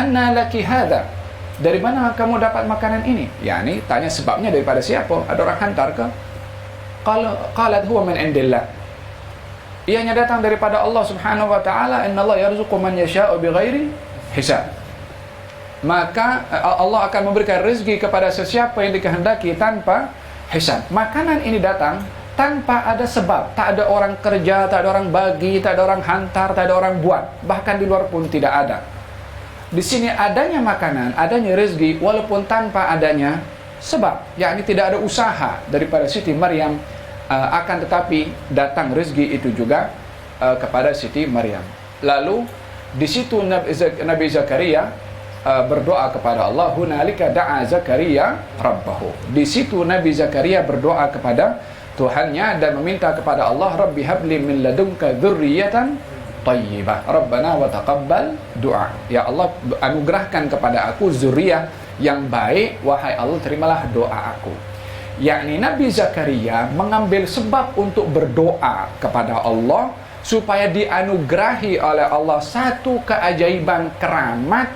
anna laki hadha, dari mana kamu dapat makanan ini? Yani tanya sebabnya daripada siapa? Ada orang hantar ke? Qalat huwa min indillah, ianya datang daripada Allah subhanahu wa ta'ala. Innallaha yarzuqu man yasha'u bighairi hisab. Maka Allah akan memberikan rezeki kepada sesiapa yang dikehendaki tanpa hisab. Makanan ini datang tanpa ada sebab. Tak ada orang kerja, tak ada orang bagi, tak ada orang hantar, tak ada orang buat. Bahkan di luar pun tidak ada. Di sini adanya makanan, adanya rezeki walaupun tanpa adanya sebab. Yakni tidak ada usaha daripada Siti Maryam, akan tetapi datang rezeki itu juga kepada Siti Maryam. Lalu di situ Nabi Zakaria berdoa kepada Allah. Hunalika da'a Zakaria rabbahu. Di situ Nabi Zakaria berdoa kepada Tuhannya dan meminta kepada Allah, Rabbi habli min ladunka dzurriyyatan thayyibah. Rabbana wa taqabbal du'a. Ya Allah, anugerahkan kepada aku zuriyah yang baik, wahai Allah, terimalah doa aku. Yakni Nabi Zakaria mengambil sebab untuk berdoa kepada Allah supaya dianugerahi oleh Allah satu keajaiban keramat,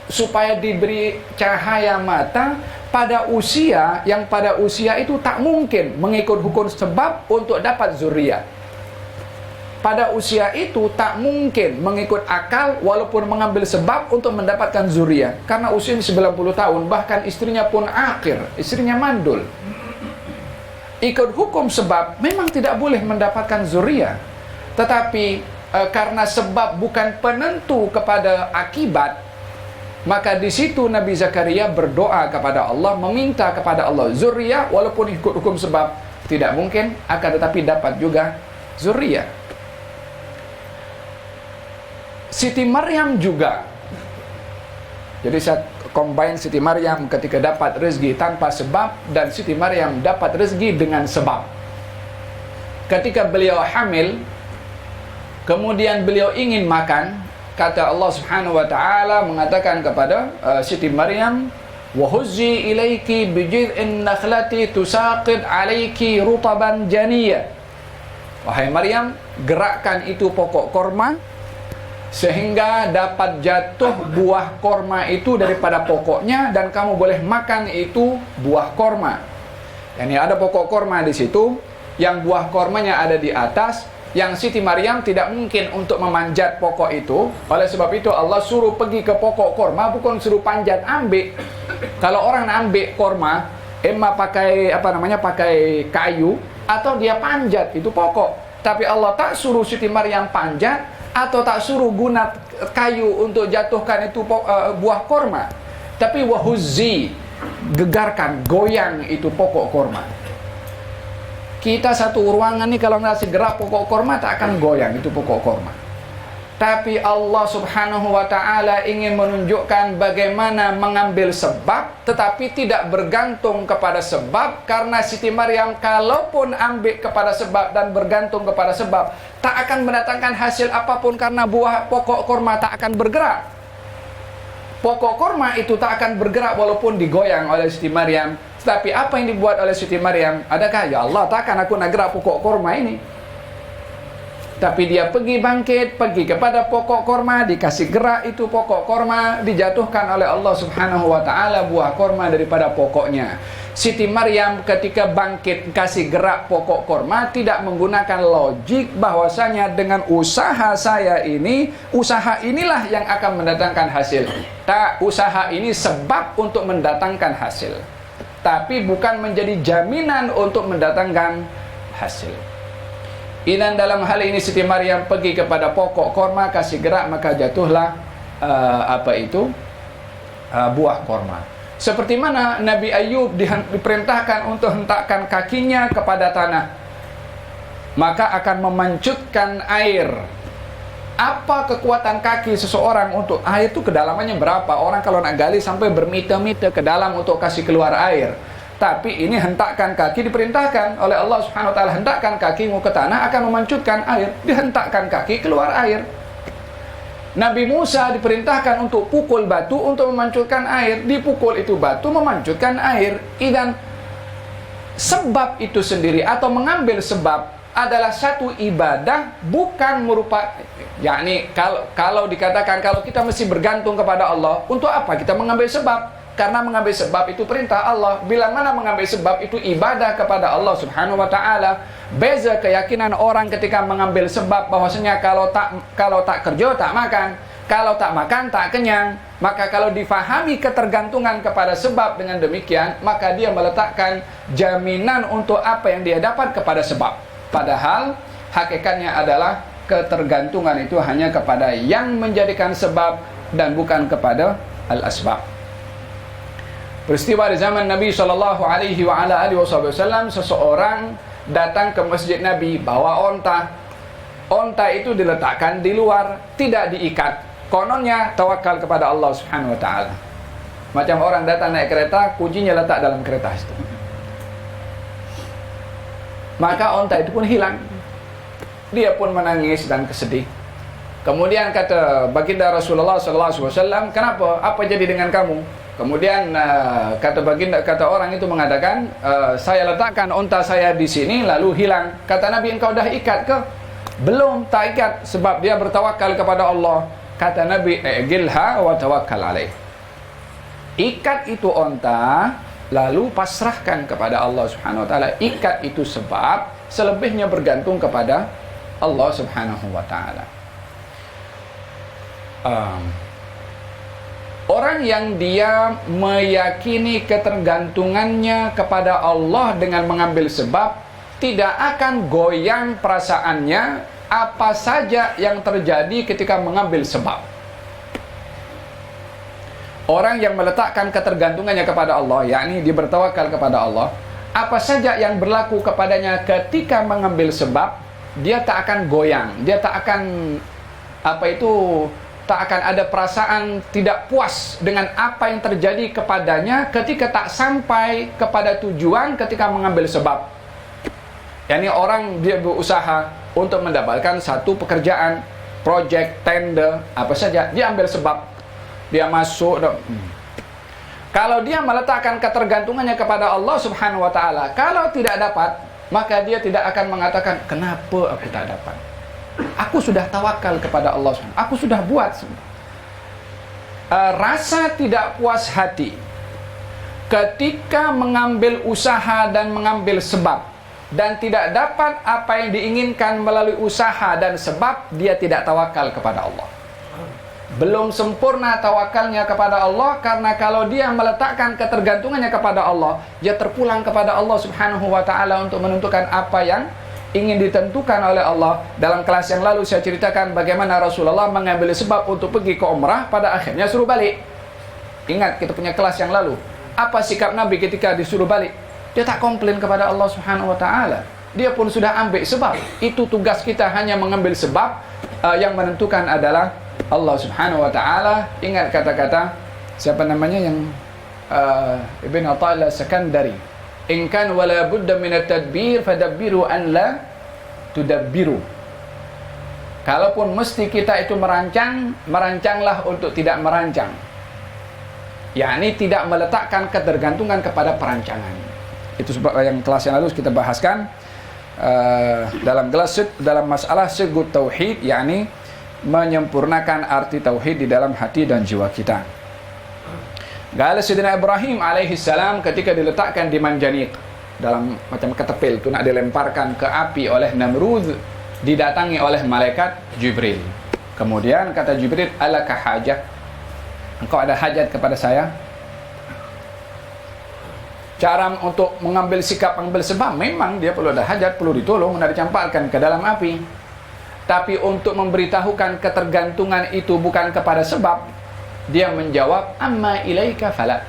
supaya diberi cahaya mata pada usia yang pada usia itu tak mungkin mengikut hukum sebab untuk dapat zuriat. Pada usia itu tak mungkin mengikut akal walaupun mengambil sebab untuk mendapatkan zuriat, karena usia 90 tahun, bahkan istrinya pun akhir, istrinya mandul. Ikut hukum sebab memang tidak boleh mendapatkan zuriat, tetapi karena sebab bukan penentu kepada akibat, maka di situ Nabi Zakaria berdoa kepada Allah, meminta kepada Allah zuriat walaupun ikut hukum sebab tidak mungkin, akan tetapi dapat juga zuriat. Siti Maryam juga. Jadi saya combine Siti Maryam ketika dapat rezeki tanpa sebab dan Siti Maryam dapat rezeki dengan sebab. Ketika beliau hamil, kemudian beliau ingin makan, kata Allah Subhanahu wa taala mengatakan kepada Siti Maryam, wa huzzi ilaiki bijid'in nakhlati tusaqid alaiki rutaban janiyya. Wahai Maryam, gerakkan itu pokok korma sehingga dapat jatuh buah korma itu daripada pokoknya dan kamu boleh makan itu buah korma. Yani ada pokok korma di situ, yang buah kormanya ada di atas, yang Siti Maryam tidak mungkin untuk memanjat pokok itu. Oleh sebab itu Allah suruh pergi ke pokok korma, bukan suruh panjat ambil. Kalau orang ambil korma, emma pakai pakai kayu atau dia panjat itu pokok. Tapi Allah tak suruh Siti Maryam panjat atau tak suruh guna kayu untuk jatuhkan itu buah korma, tapi wahuzzi, gegarkan, goyang itu pokok korma. Kita satu ruangan nih kalau ngasih gerak pokok korma tak akan goyang itu pokok korma. Tapi Allah Subhanahu wa ta'ala ingin menunjukkan bagaimana mengambil sebab tetapi tidak bergantung kepada sebab, karena Siti Maryam kalaupun ambil kepada sebab dan bergantung kepada sebab tak akan mendatangkan hasil apapun, karena buah pokok korma tak akan bergerak. Pokok korma itu tak akan bergerak walaupun digoyang oleh Siti Maryam. Tetapi apa yang dibuat oleh Siti Maryam? Adakah ya Allah takkan aku nak gerak pokok korma ini? Tapi dia pergi bangkit, pergi kepada pokok korma, dikasih gerak itu pokok korma, dijatuhkan oleh Allah Subhanahu wa ta'ala buah korma daripada pokoknya. Siti Maryam ketika bangkit kasih gerak pokok korma tidak menggunakan logik bahwasanya dengan usaha saya ini, usaha inilah yang akan mendatangkan hasil. Tak, usaha ini sebab untuk mendatangkan hasil, tapi bukan menjadi jaminan untuk mendatangkan hasil. Inan dalam hal ini Siti Maryam pergi kepada pokok korma, kasih gerak, maka jatuhlah buah korma. Seperti mana Nabi Ayub diperintahkan untuk hentakkan kakinya kepada tanah, maka akan memencutkan air. Apa kekuatan kaki seseorang untuk air itu kedalamannya berapa? Orang kalau nak gali sampai bermeter-meter ke dalam untuk kasih keluar air. Tapi ini hentakkan kaki diperintahkan oleh Allah Subhanahu wa taala, hentakkan kakimu ke tanah akan memencutkan air. Dihentakkan kaki keluar air. Nabi Musa diperintahkan untuk pukul batu untuk memanjutkan air. Dipukul itu batu memanjutkan air. Dan sebab itu sendiri atau mengambil sebab adalah satu ibadah, bukan merupakan, yakni kalau dikatakan kalau kita mesti bergantung kepada Allah, untuk apa kita mengambil sebab? Karena mengambil sebab itu perintah Allah. Bila mana mengambil sebab itu ibadah kepada Allah Subhanahu wa taala. Beza keyakinan orang ketika mengambil sebab bahwasanya kalau tak kerja tak makan, kalau tak makan tak kenyang. Maka kalau difahami ketergantungan kepada sebab dengan demikian, maka dia meletakkan jaminan untuk apa yang dia dapat kepada sebab. Padahal hakikatnya adalah ketergantungan itu hanya kepada yang menjadikan sebab dan bukan kepada al-asbab. Peristiwa di zaman Nabi SAW, seseorang datang ke masjid Nabi bawa onta. Onta itu diletakkan di luar, tidak diikat. Kononnya tawakal kepada Allah Subhanahu wa taala. Macam orang datang naik kereta, kuncinya letak dalam kereta itu. Maka onta itu pun hilang. Dia pun menangis dan kesedih. Kemudian kata baginda Rasulullah SAW, kenapa? Apa jadi dengan kamu? Kemudian kata orang itu mengatakan, saya letakkan onta saya di sini lalu hilang. Kata Nabi, engkau dah ikat ke? Belum, tak ikat, sebab dia bertawakal kepada Allah. Kata Nabi, igilha wa tawakkal alaih. Ikat itu onta, lalu pasrahkan kepada Allah Subhanahu wa taala. Ikat itu sebab, selebihnya bergantung kepada Allah Subhanahu wa taala. Orang yang dia meyakini ketergantungannya kepada Allah dengan mengambil sebab, tidak akan goyang perasaannya apa saja yang terjadi ketika mengambil sebab. Orang yang meletakkan ketergantungannya kepada Allah, yakni dia bertawakal kepada Allah, apa saja yang berlaku kepadanya ketika mengambil sebab, dia tak akan goyang, dia tak akan tak akan ada perasaan tidak puas dengan apa yang terjadi kepadanya ketika tak sampai kepada tujuan ketika mengambil sebab. Yakni orang dia berusaha untuk mendapatkan satu pekerjaan, project, tender, apa saja, dia ambil sebab. Dia masuk. Kalau dia meletakkan ketergantungannya kepada Allah Subhanahu wa taala, kalau tidak dapat, maka dia tidak akan mengatakan, kenapa aku tak dapat? Aku sudah tawakal kepada Allah Subhanahu. Aku sudah buat. Rasa tidak puas hati ketika mengambil usaha dan mengambil sebab dan tidak dapat apa yang diinginkan melalui usaha dan sebab, dia tidak tawakal kepada Allah. Belum sempurna tawakalnya kepada Allah, karena kalau dia meletakkan ketergantungannya kepada Allah, dia terpulang kepada Allah Subhanahu wa taala untuk menentukan apa yang ingin ditentukan oleh Allah. Dalam kelas yang lalu saya ceritakan bagaimana Rasulullah mengambil sebab untuk pergi ke umrah, pada akhirnya suruh balik. Ingat kita punya kelas yang lalu. Apa sikap Nabi ketika disuruh balik? Dia tak komplain kepada Allah Subhanahu wa taala. Dia pun sudah ambil sebab. Itu tugas kita, hanya mengambil sebab. Yang menentukan adalah Allah Subhanahu wa taala. Ingat kata-kata siapa namanya yang Ibn Athaillah Sakandari, in kan wala budda min at-tadbir fadabbiru an la tudabbiru. Kalaupun mesti kita itu merancang, merancanglah untuk tidak merancang. Yakni tidak meletakkan ketergantungan kepada perancangan. Itu sebab yang kelas yang lalu kita bahaskan dalam masalah segut tauhid, yakni menyempurnakan arti tauhid di dalam hati dan jiwa kita. Gala Sayyidina Ibrahim alaihi salam ketika diletakkan di Manjaniq, dalam macam ketepil itu nak dilemparkan ke api oleh Namrud, didatangi oleh malaikat Jibril. Kemudian kata Jibril, alaka hajat, engkau ada hajat kepada saya? Cara untuk mengambil sikap, mengambil sebab, memang dia perlu ada hajat, perlu ditolong, dan dicampakkan ke dalam api. Tapi untuk memberitahukan ketergantungan itu bukan kepada sebab, dia menjawab, amma ilaika fala.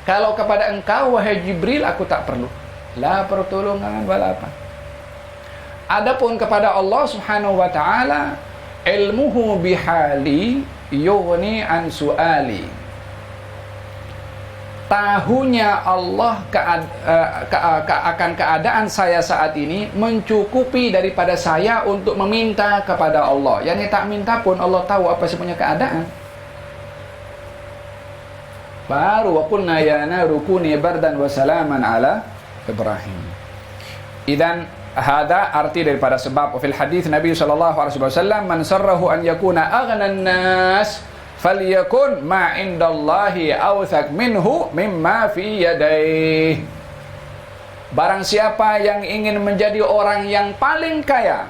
Kalau kepada engkau wahai Jibril, aku tak perlu. La pertolongan wala apa. Adapun kepada Allah Subhanahu wa taala, ilmuhu bihali yughni an suali. Tahunya Allah akan keadaan saya saat ini mencukupi daripada saya untuk meminta kepada Allah. Yang tak minta pun Allah tahu apa sebenarnya keadaan. Baru wa qulna ya naru kuni bardan wa salaman ala Ibrahim. Idzan Hada arti daripada sebab. Fil hadis Nabi sallallahu alaihi wasallam, man sarrahu an yakuna aghnan nas falyakun ma indallahi awthaq minhu mimma fi yadayhi. Barang siapa yang ingin menjadi orang yang paling kaya,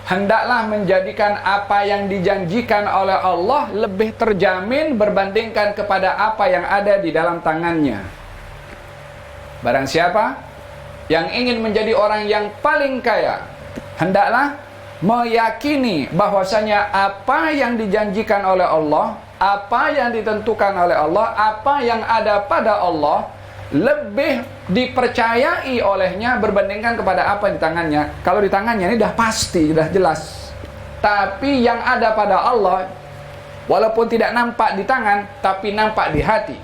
hendaklah menjadikan apa yang dijanjikan oleh Allah lebih terjamin berbandingkan kepada apa yang ada di dalam tangannya. Barang siapa yang ingin menjadi orang yang paling kaya, hendaklah meyakini bahwasanya apa yang dijanjikan oleh Allah, apa yang ditentukan oleh Allah, apa yang ada pada Allah lebih dipercayai olehnya berbandingkan kepada apa di tangannya. Kalau di tangannya ini dah pasti, dah jelas. Tapi yang ada pada Allah, walaupun tidak nampak di tangan, tapi nampak di hati.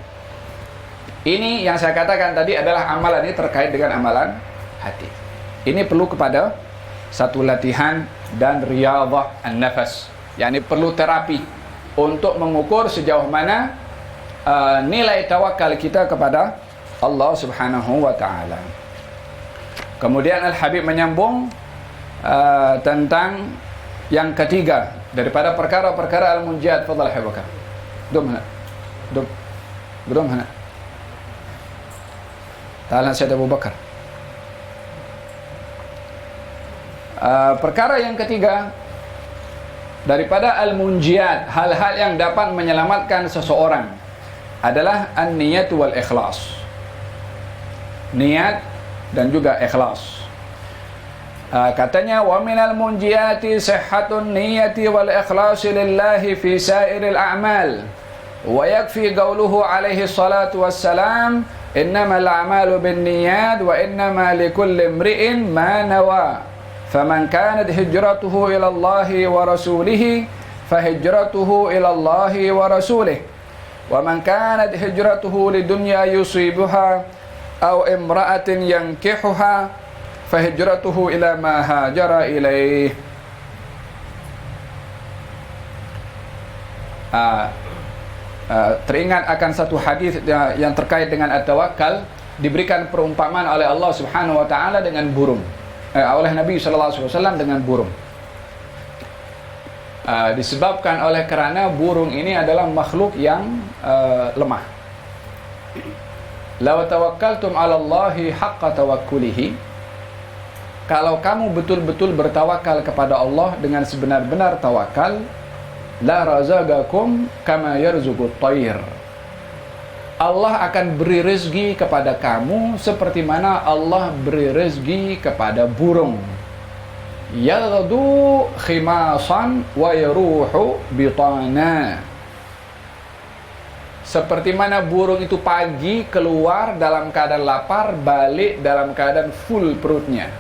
Ini yang saya katakan tadi adalah amalan ini terkait dengan amalan hati. Ini perlu kepada satu latihan dan riyadhah an-nafas. yakni perlu terapi untuk mengukur sejauh mana nilai tawakal kita kepada Allah Subhanahu wa taala. Kemudian Al-Habib menyambung tentang yang ketiga daripada perkara-perkara al-munjiyat. Fadhal habaka. Dum hana. Dum hana. Ta'ala Sayyid Abu Bakar. Perkara yang ketiga daripada al-munjiyat, hal-hal yang dapat menyelamatkan seseorang adalah an-niyat wal ikhlas. Niat dan juga ikhlas. Katanya wa minal munjiyati sihhatun niyati wal ikhlasi lillahi fi sairil a'mal wa yakfi qawluhu alaihi salatu wassalam innamal a'malu binniyat wa innama likulli imri'in ma nawa faman kanat hijratuhu ila Allahi wa rasulihi fahijratuhu ila Allahi wa rasulih wa man kanat hijratuhu lidunya yusibuha aw imra'atin yankihuha fahijratuhu ila ma hajara ilaih. Teringat akan satu hadis yang terkait dengan at-tawakkal, diberikan perumpamaan oleh Allah Subhanahu wa taala dengan burung, oleh Nabi sallallahu alaihi wasallam dengan burung. Disebabkan oleh kerana burung ini adalah makhluk yang lemah. Law tawakkaltum 'ala Allahi haqqa tawakkulihi, kalau kamu betul-betul bertawakal kepada Allah dengan sebenar-benar tawakal, la razaqakum kama yarzuqut tayr, Allah akan beri rezeki kepada kamu seperti mana Allah beri rezeki kepada burung. Yaghdu khimasan wa yaruhu bitana, seperti mana burung itu pagi keluar dalam keadaan lapar, balik dalam keadaan full perutnya.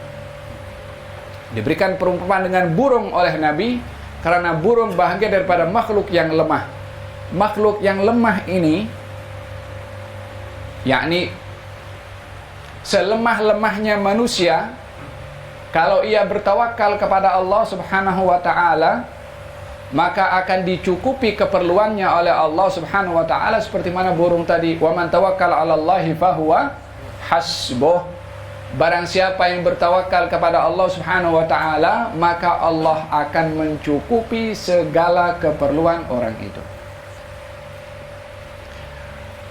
Diberikan perumpamaan dengan burung oleh Nabi karena burung bahagia daripada makhluk yang lemah. Makhluk yang lemah ini, yakni selemah-lemahnya manusia, kalau ia bertawakal kepada Allah Subhanahu wa taala, maka akan dicukupi keperluannya oleh Allah Subhanahu wa taala seperti mana burung tadi, wa man tawakkala 'ala Allahi fahuwa hasbuh. Barang siapa yang bertawakal kepada Allah Subhanahu wa taala, maka Allah akan mencukupi segala keperluan orang itu.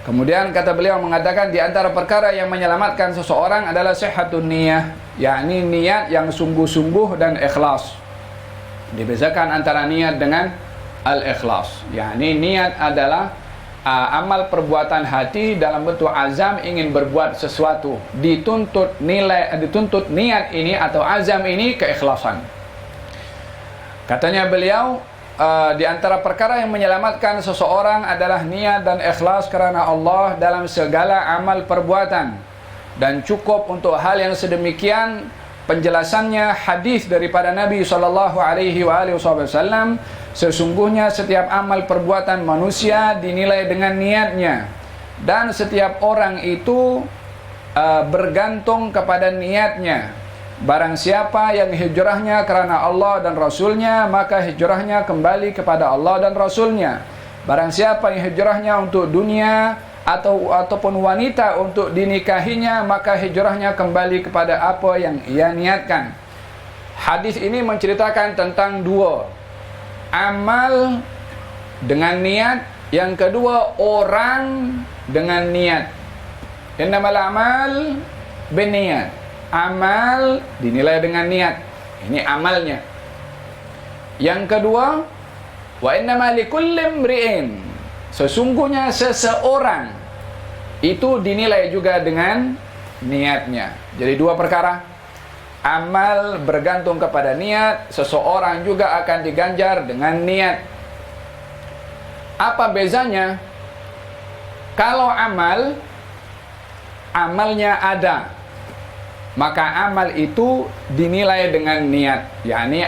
Kemudian kata beliau mengatakan di antara perkara yang menyelamatkan seseorang adalah sihhatun niyah, yakni niat yang sungguh-sungguh dan ikhlas. Dibedakan antara niat dengan al-ikhlas, yakni niat adalah amal perbuatan hati dalam bentuk azam ingin berbuat sesuatu, dituntut niat ini atau azam ini keikhlasan. Katanya beliau, di antara perkara yang menyelamatkan seseorang adalah niat dan ikhlas karena Allah dalam segala amal perbuatan. Dan cukup untuk hal yang sedemikian penjelasannya hadis daripada Nabi SAW, sesungguhnya setiap amal perbuatan manusia dinilai dengan niatnya, dan setiap orang itu bergantung kepada niatnya. Barang siapa yang hijrahnya karena Allah dan Rasulnya, maka hijrahnya kembali kepada Allah dan Rasulnya. Barang siapa yang hijrahnya untuk dunia ataupun wanita untuk dinikahinya, maka hijrahnya kembali kepada apa yang ia niatkan. Hadis ini menceritakan tentang dua: amal dengan niat, yang kedua orang dengan niat. Innamal a'mal binniyat. Amal dinilai dengan niat. Ini amalnya. Yang kedua, wa innama likulli imri'in. Sesungguhnya seseorang itu dinilai juga dengan niatnya. Jadi dua perkara. Amal bergantung kepada niat, seseorang juga akan diganjar dengan niat. Apa bezanya? Kalau amalnya ada, maka amal itu dinilai dengan niat. yakni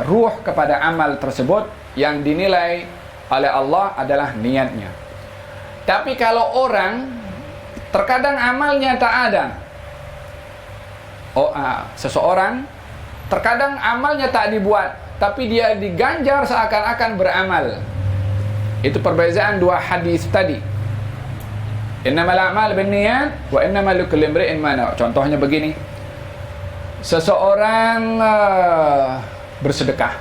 ruh kepada amal tersebut yang dinilai oleh Allah adalah niatnya. Tapi kalau orang terkadang amalnya tak ada, seseorang terkadang amalnya tak dibuat, tapi dia diganjar seakan-akan beramal. Itu perbezaan dua hadis tadi. Innamal a'mal binniyat wa innamal likulli imri'in ma nawa. Contohnya begini. Seseorang bersedekah.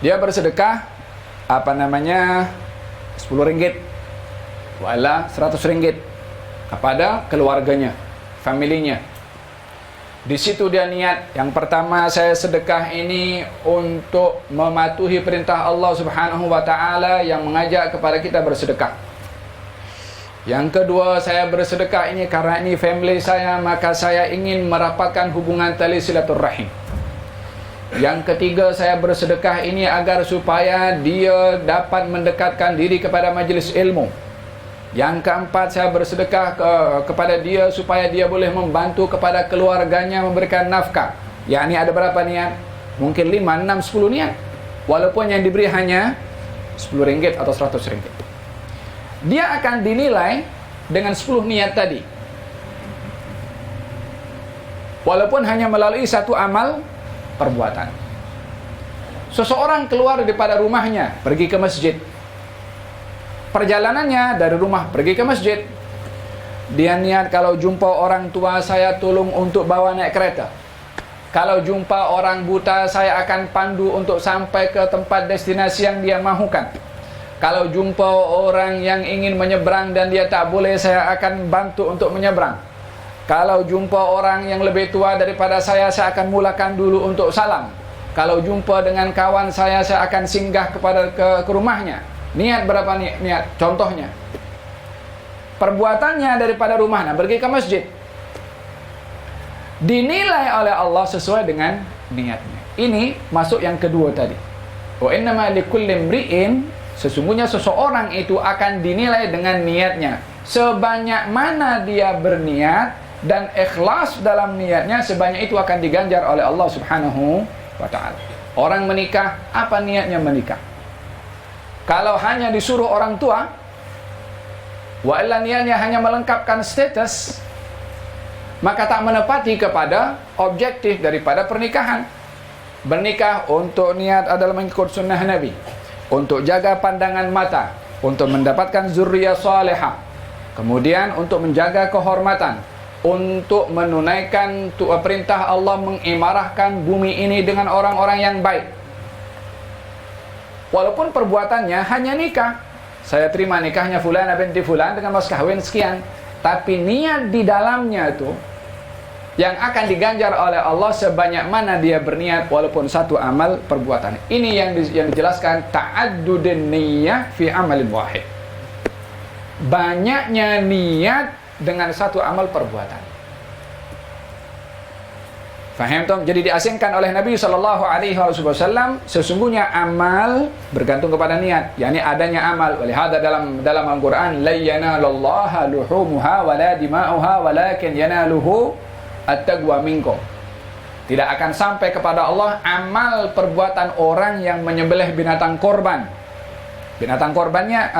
Dia bersedekah 10 ringgit wala 100 ringgit kepada keluarganya, familinya. Di situ dia niat, yang pertama, saya sedekah ini untuk mematuhi perintah Allah Subhanahu wa taala yang mengajak kepada kita bersedekah. Yang kedua, saya bersedekah ini karena ini family saya, maka saya ingin merapatkan hubungan tali silaturrahim. Yang ketiga, saya bersedekah ini agar supaya dia dapat mendekatkan diri kepada majlis ilmu. Yang keempat, saya bersedekah kepada dia supaya dia boleh membantu kepada keluarganya memberikan nafkah. Yakni ada berapa niat? Mungkin 5, 6, 10 niat. Walaupun yang diberi hanya 10 ringgit atau 100 ringgit. Dia akan dinilai dengan 10 niat tadi. Walaupun hanya melalui satu amal perbuatan. Seseorang keluar daripada rumahnya, pergi ke masjid. Perjalanannya dari rumah pergi ke masjid, dia niat kalau jumpa orang tua saya tolong untuk bawa naik kereta. Kalau jumpa orang buta saya akan pandu untuk sampai ke tempat destinasi yang dia mahukan. Kalau jumpa orang yang ingin menyeberang dan dia tak boleh, saya akan bantu untuk menyeberang. Kalau jumpa orang yang lebih tua daripada saya akan mulakan dulu untuk salam. Kalau jumpa dengan kawan saya akan singgah ke rumahnya. Niat berapa niat? Contohnya, perbuatannya daripada rumahnya pergi ke masjid, dinilai oleh Allah sesuai dengan niatnya. Ini masuk yang kedua tadi. Wa innama likulli imri'in, sesungguhnya seseorang itu akan dinilai dengan niatnya. Sebanyak mana dia berniat dan ikhlas dalam niatnya, sebanyak itu akan diganjar oleh Allah Subhanahu wa ta'ala. Orang menikah, apa niatnya menikah? Kalau hanya disuruh orang tua, wa illa niatnya hanya melengkapkan status, maka tak menepati kepada objektif daripada pernikahan. Bernikah untuk niat adalah mengikut sunnah Nabi, untuk jaga pandangan mata, untuk mendapatkan zurriyah salihah, kemudian untuk menjaga kehormatan, untuk menunaikan perintah Allah mengimarahkan bumi ini dengan orang-orang yang baik. Walaupun perbuatannya hanya nikah, saya terima nikahnya fulan binti fulan dengan mas kawin sekian, tapi niat di dalamnya itu yang akan diganjar oleh Allah sebanyak mana dia berniat walaupun satu amal perbuatan. Ini yang dijelaskan ta'addudun niyyah fi amalin wahid. Banyaknya niat dengan satu amal perbuatan. Faham tak? Jadi diasingkan oleh Nabi SAW, sesungguhnya amal bergantung kepada niat, yakni adanya amal. Walihada dalam Al-Quran, la yanalallaha luhumuha wala dima'uha walakin yanaluhu at-taqwa minkum. Tidak akan sampai kepada Allah amal perbuatan orang yang menyembelih binatang korban. Binatang korbannya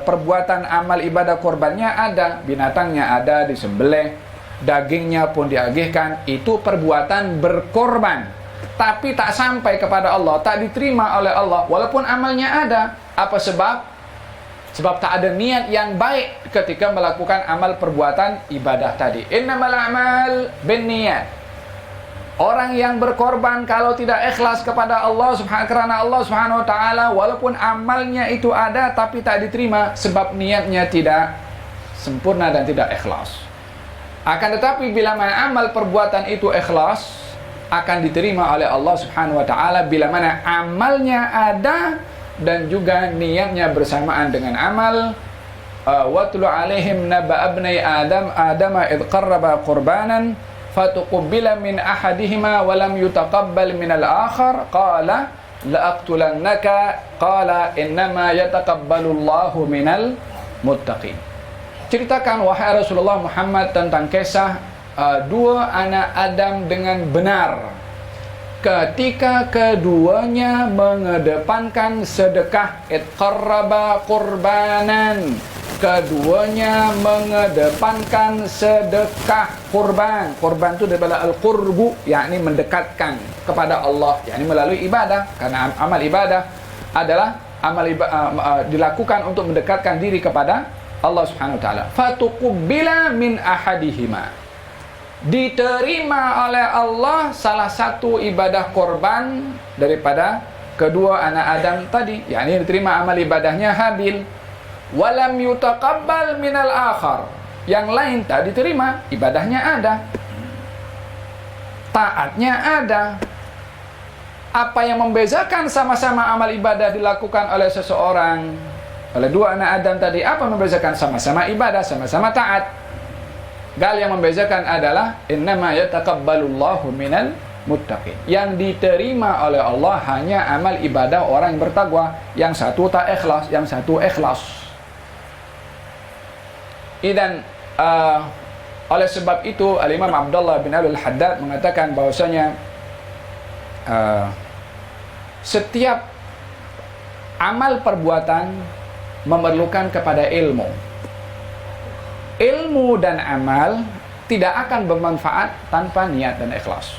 perbuatan amal ibadah korbannya ada, binatangnya ada disembelih, dagingnya pun diagihkan, itu perbuatan berkorban, tapi tak sampai kepada Allah, tak diterima oleh Allah walaupun amalnya ada. Apa sebab? Sebab tak ada niat yang baik ketika melakukan amal perbuatan ibadah tadi. Innamal a'mal binniyat. Orang yang berkorban kalau tidak ikhlas kepada Allah karena Allah Subhanahu wa taala, walaupun amalnya itu ada tapi tak diterima sebab niatnya tidak sempurna dan tidak ikhlas. Akan tetapi bila mana amal perbuatan itu ikhlas, akan diterima oleh Allah Subhanahu wa taala bila mana amalnya ada dan juga niatnya bersamaan dengan amal. Watlu alaihim naba abnai adama id qarraba qurbanan fatuqbila min ahadihima wa lam yutaqabbal min al-akhar qala la'aqtulannaka qala innama yataqabbalu Allahu minal muttaqin. Ceritakan wahai Rasulullah Muhammad tentang kisah dua anak Adam dengan benar ketika keduanya mengedepankan sedekah. Qarraba qurbanan, keduanya mengedepankan sedekah kurban. Kurban itu daripada al-qurbu, yakni mendekatkan kepada Allah, yakni melalui ibadah. Karena amal ibadah adalah dilakukan untuk mendekatkan diri kepada Allah Subhanahu wa taala. Fatuqbila min ahadihima, diterima oleh Allah salah satu ibadah korban daripada kedua anak Adam tadi, yakni diterima amal ibadahnya Habil. Walam yutaqabbal minal akhar, yang lain tak diterima, ibadahnya ada, taatnya ada. Apa yang membezakan sama-sama amal ibadah dilakukan oleh seseorang, oleh dua anak Adam tadi, apa membezakan? Sama-sama ibadah, sama-sama taat. Gal yang membezakan adalah innama yataqabbalullahu minal muttaqin. Yang diterima oleh Allah hanya amal ibadah orang yang bertakwa. Yang satu tak ikhlas, yang satu ikhlas. Idan oleh sebab itu Al-Imam Abdullah bin Al-Haddad mengatakan bahwasanya setiap amal perbuatan memerlukan kepada ilmu. Ilmu dan amal tidak akan bermanfaat tanpa niat dan ikhlas.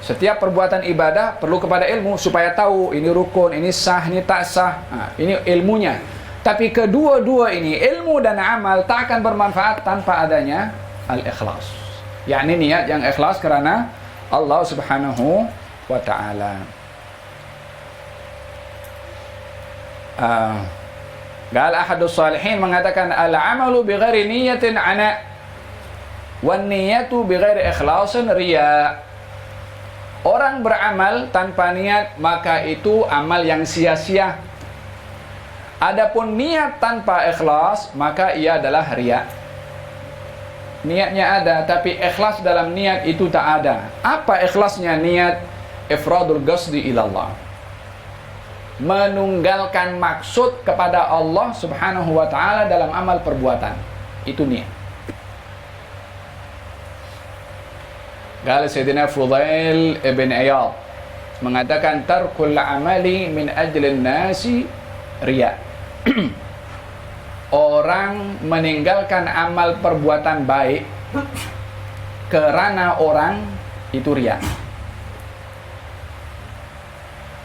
Setiap perbuatan ibadah perlu kepada ilmu supaya tahu ini rukun, ini sah, ini tak sah. Ini ilmunya. Tapi kedua-dua ini, ilmu dan amal, tak akan bermanfaat tanpa adanya al-ikhlas. Yakni niat yang ikhlas kerana Allah Subhanahu wa ta'ala. Gal ahadus salihin mengatakan al-amalu bighairi niyatin ana wan niyatu bighairi ikhlasin riya. Orang beramal tanpa niat maka itu amal yang sia-sia. Adapun niat tanpa ikhlas maka ia adalah riya. Niatnya ada tapi ikhlas dalam niat itu tak ada. Apa ikhlasnya? Niat ifradul qasdi ilallah, menunggalkan maksud kepada Allah Subhanahu wa ta'ala dalam amal perbuatan. Itu niat. Qala Sayyidina Fudail ibn Iyad mengatakan tarkul amali min ajlin nasi riya. Orang meninggalkan amal perbuatan baik kerana orang itu riya.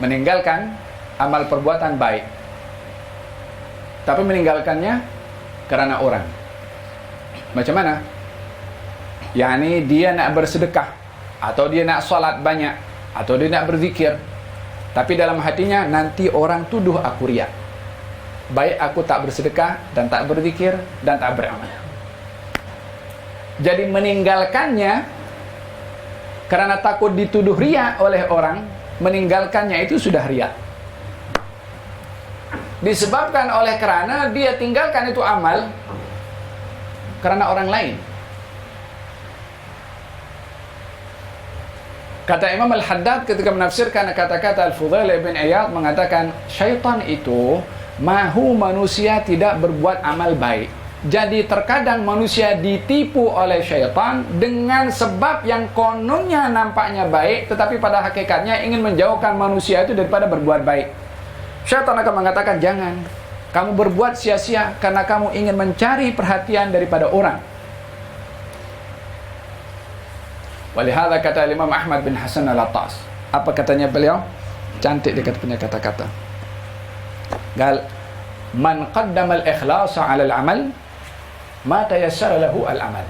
Meninggalkan amal perbuatan baik tapi meninggalkannya kerana orang. Macam mana? Yani dia nak bersedekah, atau dia nak solat banyak, atau dia nak berzikir, tapi dalam hatinya nanti orang tuduh aku riya. Baik aku tak bersedekah dan tak berzikir dan tak beramal. Jadi meninggalkannya kerana takut dituduh riya oleh orang, meninggalkannya itu sudah riya. Disebabkan oleh kerana dia tinggalkan itu amal kerana orang lain. Kata Imam Al-Haddad ketika menafsirkan kata-kata Al-Fudail ibn Iyad mengatakan syaitan itu mahu manusia tidak berbuat amal baik. Jadi terkadang manusia ditipu oleh syaitan dengan sebab yang kononnya nampaknya baik tetapi pada hakikatnya ingin menjauhkan manusia itu daripada berbuat baik. Syaitan akan mengatakan jangan, kamu berbuat sia-sia karena kamu ingin mencari perhatian daripada orang. Walihada kata Imam Ahmad bin Hasan Al-Attas. Apa katanya beliau? Cantik dia punya kata-kata. Gal man qaddama al-ikhlasa 'ala al-amal ma tayassara lahu al-amal.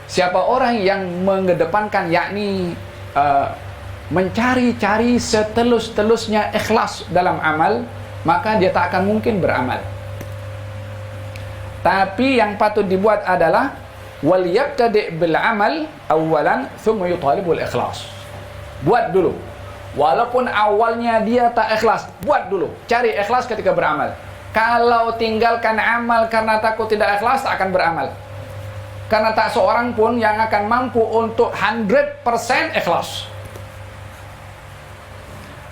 Siapa orang yang mengedepankan yakni mencari-cari setelus-telusnya ikhlas dalam amal, maka dia tak akan mungkin beramal. Tapi yang patut dibuat adalah wal yabtadi' bil amal awalan thumma yutalibul ikhlas. Buat dulu. Walaupun awalnya dia tak ikhlas, buat dulu. Cari ikhlas ketika beramal. Kalau tinggalkan amal karena takut tidak ikhlas, tak akan beramal. Karena tak seorang pun yang akan mampu untuk 100% ikhlas.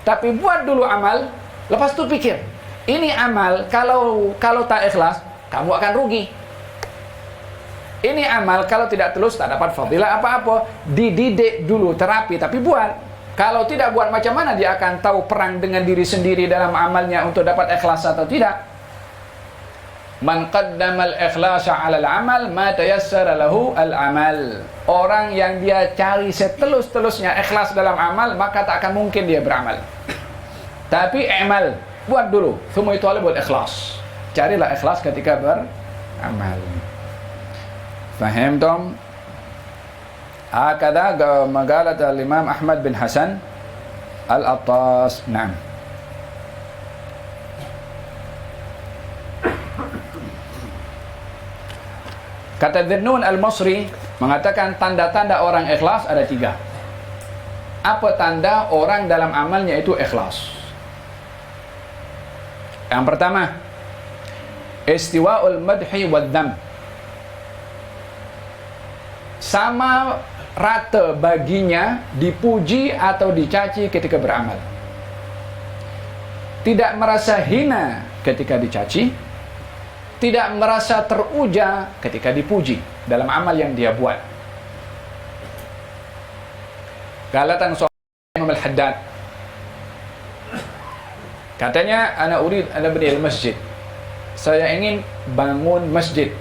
Tapi buat dulu amal, lepas itu pikir, ini amal kalau tak ikhlas, kamu akan rugi. Ini amal kalau tidak tulus tak dapat fadilah apa-apa. Dididik dulu, terapi, tapi buat. Kalau tidak buat, macam mana dia akan tahu perang dengan diri sendiri dalam amalnya untuk dapat ikhlas atau tidak? Man qaddamal ikhlasa 'ala al-amal ma tayassara lahu al-amal. Orang yang dia cari setelus-telusnya ikhlas dalam amal, maka tak akan mungkin dia beramal. Tapi amal, buat dulu. Tsumma yutalibul ikhlas. Carilah ikhlas ketika beramal. Fahimtum? Hakadha maqalat al-Imam Ahmad bin Hasan al-Attas. Naam. Kata Dhinnun al-Masri mengatakan tanda-tanda orang ikhlas ada 3. Apa tanda orang dalam amalnya itu ikhlas? Yang pertama, istiwa'ul madhi wad dham. Sama rata baginya dipuji atau dicaci ketika beramal. Tidak merasa hina ketika dicaci, tidak merasa teruja ketika dipuji dalam amal yang dia buat. Galatan Imam Al-Haddad, katanya, ana urid ana bani al-masjid. Saya ingin bangun masjid.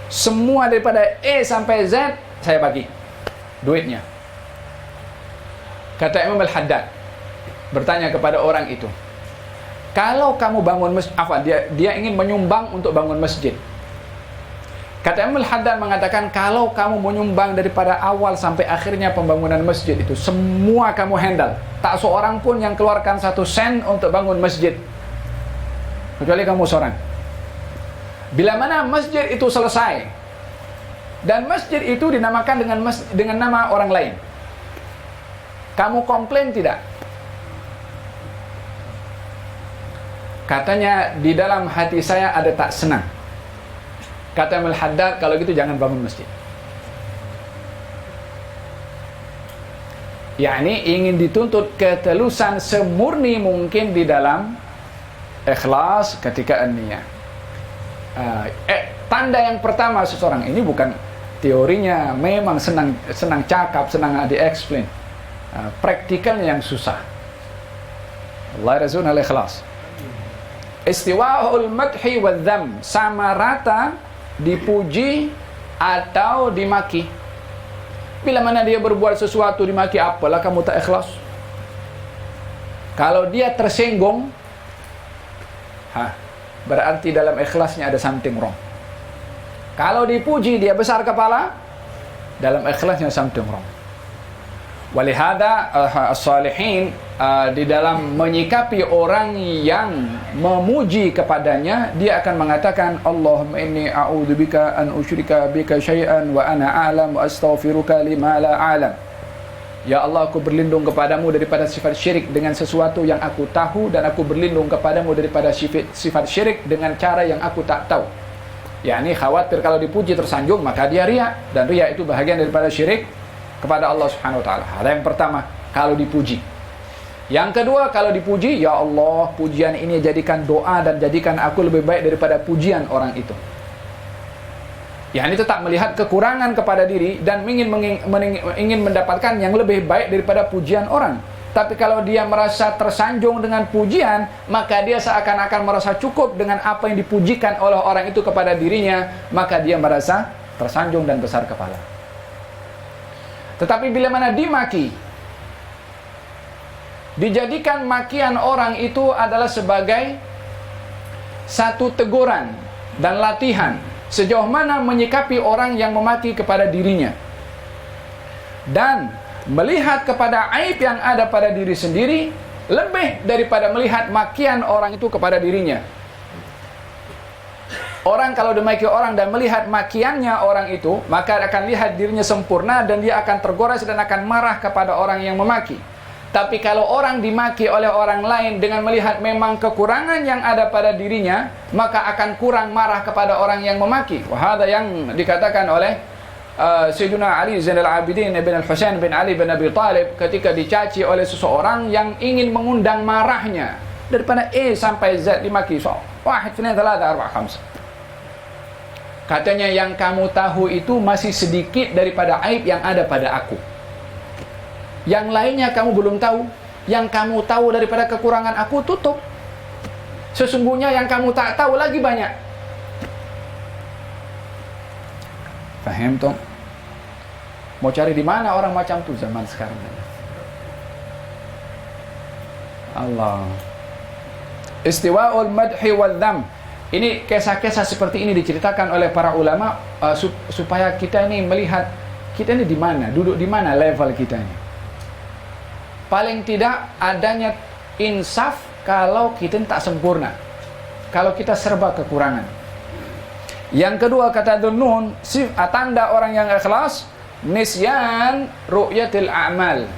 Semua daripada A sampai Z saya bagi duitnya. Kata Imam Al-Haddad bertanya kepada orang itu, kalau kamu bangun masjid, dia ingin menyumbang untuk bangun masjid. Kata Imam Al-Haddad mengatakan, kalau kamu menyumbang daripada awal sampai akhirnya pembangunan masjid itu, semua kamu handle. Tak seorang pun yang keluarkan 1 sen untuk bangun masjid, kecuali kamu seorang. Bila mana masjid itu selesai, dan masjid itu dinamakan dengan nama orang lain, kamu komplain tidak? Katanya, di dalam hati saya ada tak senang. Kata Imam Al-Haddad, kalau gitu jangan bangun masjid. yakni ingin dituntut ketulusan semurni mungkin di dalam ikhlas ketika an-niyah. Tanda yang pertama seseorang ini bukan teorinya memang senang cakap, senang di-explain. Praktikalnya yang susah. Allah Rasul al-ikhlas. Istiwa'ul madhi wa dham, sama rata dipuji atau dimaki. Bila mana dia berbuat sesuatu dimaki, apalah kamu tak ikhlas. Kalau dia tersinggung, berarti dalam ikhlasnya ada something wrong. Kalau dipuji dia besar kepala, dalam ikhlasnya something wrong. Walihada as-salihin di dalam menyikapi orang yang memuji kepadanya, dia akan mengatakan, Allahumma inni a'udzubika an usyrika bika syai'an wa ana a'lam wa astaghfiruka lima la a'lam. Ya Allah, aku berlindung kepadamu daripada sifat syirik dengan sesuatu yang aku tahu, dan aku berlindung kepadamu daripada sifat syirik dengan cara yang aku tak tahu. Yakni khawatir kalau dipuji tersanjung, maka dia riya, dan riya itu bahagian daripada syirik kepada Allah Subhanahu wa taala. Ada yang pertama, kalau dipuji. Yang kedua, kalau dipuji, ya Allah, pujian ini jadikan doa dan jadikan aku lebih baik daripada pujian orang itu. Ya, ini tetap melihat kekurangan kepada diri dan ingin mendapatkan yang lebih baik daripada pujian orang. Tapi kalau dia merasa tersanjung dengan pujian, maka dia seakan-akan merasa cukup dengan apa yang dipujikan oleh orang itu kepada dirinya, maka dia merasa tersanjung dan besar kepala. Tetapi bila mana dimaki, dijadikan makian orang itu adalah sebagai satu teguran dan latihan sejauh mana menyikapi orang yang memaki kepada dirinya, dan melihat kepada aib yang ada pada diri sendiri lebih daripada melihat makian orang itu kepada dirinya. Orang kalau dimaki orang dan melihat makiannya orang itu, maka akan lihat dirinya sempurna dan dia akan tergores dan akan marah kepada orang yang memaki. Tapi kalau orang dimaki oleh orang lain dengan melihat memang kekurangan yang ada pada dirinya, maka akan kurang marah kepada orang yang memaki. Wahada yang dikatakan oleh Sayyidina Ali Zainal Abidin bin Al-Husain bin Ali bin Abi Talib ketika dicaci oleh seseorang yang ingin mengundang marahnya. Daripada A sampai Z dimaki. So, 1, 2, 3, 4, 5. Katanya, yang kamu tahu itu masih sedikit daripada aib yang ada pada aku. Yang lainnya kamu belum tahu. Yang kamu tahu daripada kekurangan aku, tutup. Sesungguhnya yang kamu tak tahu lagi banyak. Faham toh? Mau cari di mana orang macam tu zaman sekarang? Allah. Istiwa'ul madhi wal dham. Ini kisah-kisah seperti ini diceritakan oleh para ulama supaya kita ini melihat kita ini di mana, duduk di mana level kita ini. Paling tidak adanya insaf kalau kita tak sempurna, kalau kita serba kekurangan. Yang kedua kata Dhunnun, tanda orang yang ikhlas, nisyan ru'yatil a'mal,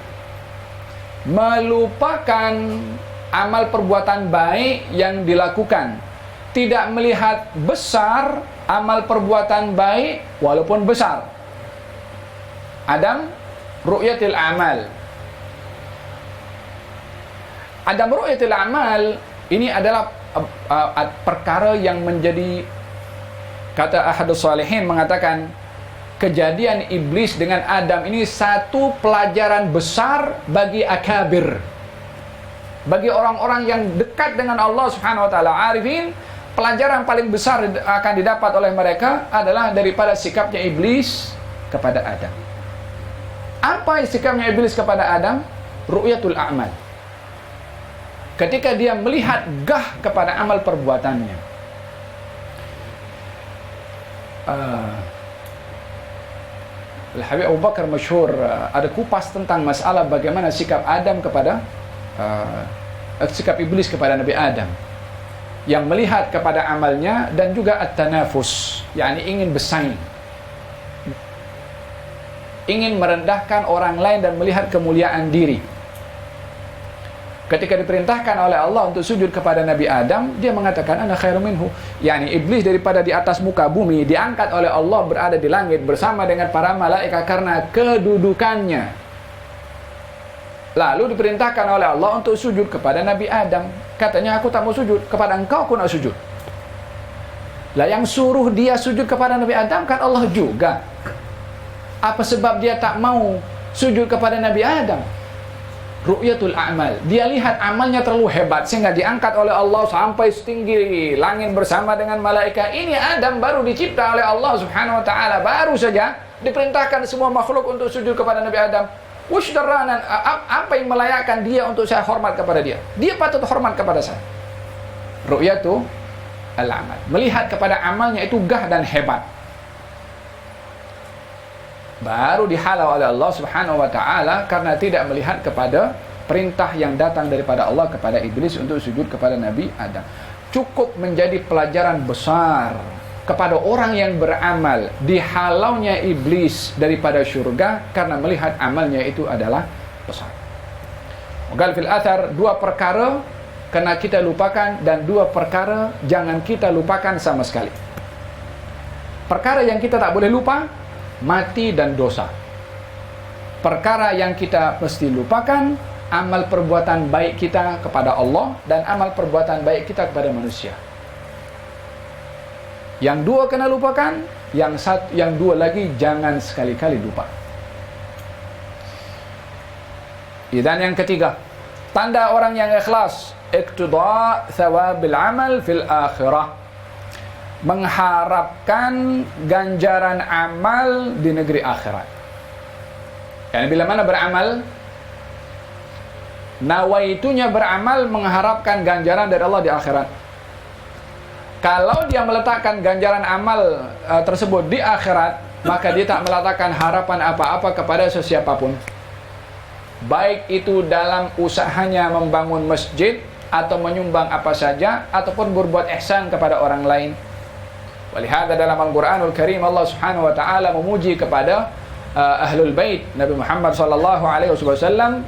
melupakan amal perbuatan baik yang dilakukan, tidak melihat besar amal perbuatan baik walaupun besar. Adam ru'yatil a'mal. Adam ru'yatil a'mal ini adalah perkara yang menjadi, kata ahadus salihin mengatakan, kejadian iblis dengan Adam ini satu pelajaran besar bagi akabir, bagi orang-orang yang dekat dengan Allah Subhanahu wa taala, arifin. Pelajaran paling besar akan didapat oleh mereka adalah daripada sikapnya iblis kepada Adam. Apa sikapnya iblis kepada Adam? Ru'yatul a'mal. Ketika dia melihat gah kepada amal perbuatannya. Al-Habib Abu Bakar masyhur ada kupas tentang masalah bagaimana sikap Adam kepada sikap iblis kepada Nabi Adam, yang melihat kepada amalnya dan juga at-tanafus, yakni ingin bersaing, ingin merendahkan orang lain dan melihat kemuliaan diri. Ketika diperintahkan oleh Allah untuk sujud kepada Nabi Adam, dia mengatakan ana khairum minhu, yakni iblis daripada di atas muka bumi diangkat oleh Allah berada di langit bersama dengan para malaikat karena kedudukannya. Lalu diperintahkan oleh Allah untuk sujud kepada Nabi Adam. Katanya, aku tak mau sujud, kepada engkau aku nak sujud. Lah yang suruh dia sujud kepada Nabi Adam kan Allah juga. Apa sebab dia tak mau sujud kepada Nabi Adam? Ru'yatul a'mal. Dia lihat amalnya terlalu hebat sehingga diangkat oleh Allah sampai setinggi langit bersama dengan malaikat. Ini Adam baru dicipta oleh Allah Subhanahu wa taala, baru saja diperintahkan semua makhluk untuk sujud kepada Nabi Adam. Wushdarranan, apa yang melayakkan dia untuk saya hormat kepada dia? Dia patut hormat kepada saya. Ru'yatu al-amal, melihat kepada amalnya itu gah dan hebat. Baru dihalau oleh Allah Subhanahu wa taala karena tidak melihat kepada perintah yang datang daripada Allah kepada iblis untuk sujud kepada Nabi Adam. Cukup menjadi pelajaran besar kepada orang yang beramal, dihalaunya iblis daripada syurga karena melihat amalnya itu adalah besar. Qal fil athar, dua perkara kena kita lupakan dan dua perkara jangan kita lupakan sama sekali. Perkara yang kita tak boleh lupa, mati dan dosa. Perkara yang kita mesti lupakan, amal perbuatan baik kita kepada Allah dan amal perbuatan baik kita kepada manusia. Yang dua kena lupakan, yang dua lagi jangan sekali-kali lupa. Dan yang ketiga, tanda orang yang ikhlas, iqtida thawabil amal fil akhirah, mengharapkan ganjaran amal di negeri akhirat. Yani bila mana beramal Nawaitunya beramal mengharapkan ganjaran dari Allah di akhirat. Kalau dia meletakkan ganjaran amal tersebut di akhirat, maka dia tak meletakkan harapan apa-apa kepada sesiapapun. Baik itu dalam usahanya membangun masjid, atau menyumbang apa saja, ataupun berbuat ihsan kepada orang lain. Walihada dalam Al-Quranul Karim Allah Subhanahu wa taala memuji kepada Ahlul Bait Nabi Muhammad sallallahu alaihi wasallam,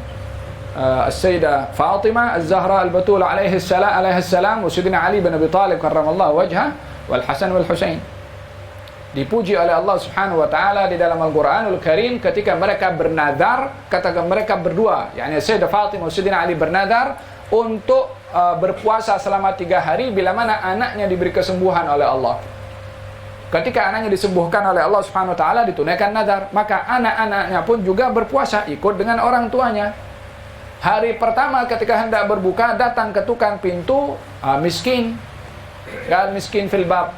As-Sayyidah Fatimah Az-Zahra Al-Batul alaihi salam, wa Sayyidina Ali bin Abi Thalib karramallahu wajhah, wal Hasan wal Husain. Dipuji oleh Allah Subhanahu wa taala di dalam Al-Qur'anul Karim ketika mereka bernadar, kata mereka berdua, yakni Sayyidah Fatimah dan Sayyidina Ali bernadar untuk berpuasa selama 3 hari bila mana anaknya diberi kesembuhan oleh Allah. Ketika anaknya disembuhkan oleh Allah Subhanahu wa taala, ditunaikan nadar, maka anak-anaknya pun juga berpuasa ikut dengan orang tuanya. Hari pertama ketika hendak berbuka, datang ketukan pintu miskin, dan miskin fil bab.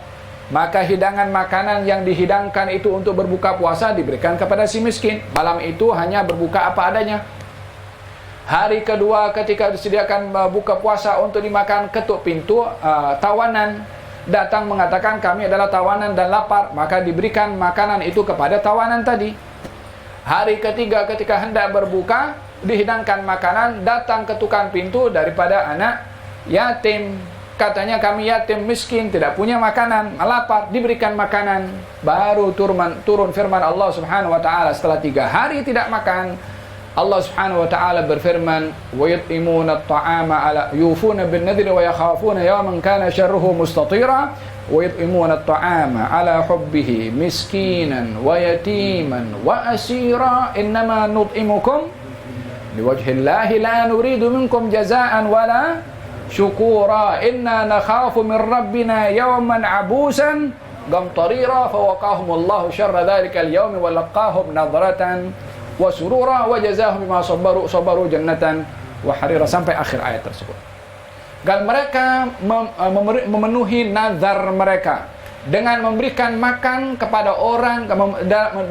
Maka hidangan makanan yang dihidangkan itu untuk berbuka puasa diberikan kepada si miskin. Malam itu hanya berbuka apa adanya. Hari kedua ketika disediakan buka puasa untuk dimakan, ketuk pintu tawanan datang mengatakan kami adalah tawanan dan lapar, maka diberikan makanan itu kepada tawanan tadi. Hari ketiga ketika hendak berbuka, dihidangkan makanan, datang ketukan pintu daripada anak yatim. Katanya kami yatim miskin, tidak punya makanan, lapar, diberikan makanan. Baru turun firman Allah Subhanahu wa taala setelah 3 hari tidak makan. Allah Subhanahu wa taala berfirman, "Wa yut'imuna at-ta'ama 'ala yufuna bin-nadri wa yakhafuna yawman kana sharruhu mustatira wa yut'imuna at-ta'ama 'ala hubbihi miskinan wa yatiman wa asira innama nut'imukum liwajhillahi la nuridu minkum jazaa'an wala syukura inna nakhafu min rabbina yawman 'abusan qamtarira fawaqahumullahu syarra dzalikal yawmi wa laqahum nadratan wa surura wa jazahum bima sabaru jannatan wa harira, sampai akhir ayat tersebut. Dan mereka memenuhi nazar mereka dengan memberikan makan kepada orang,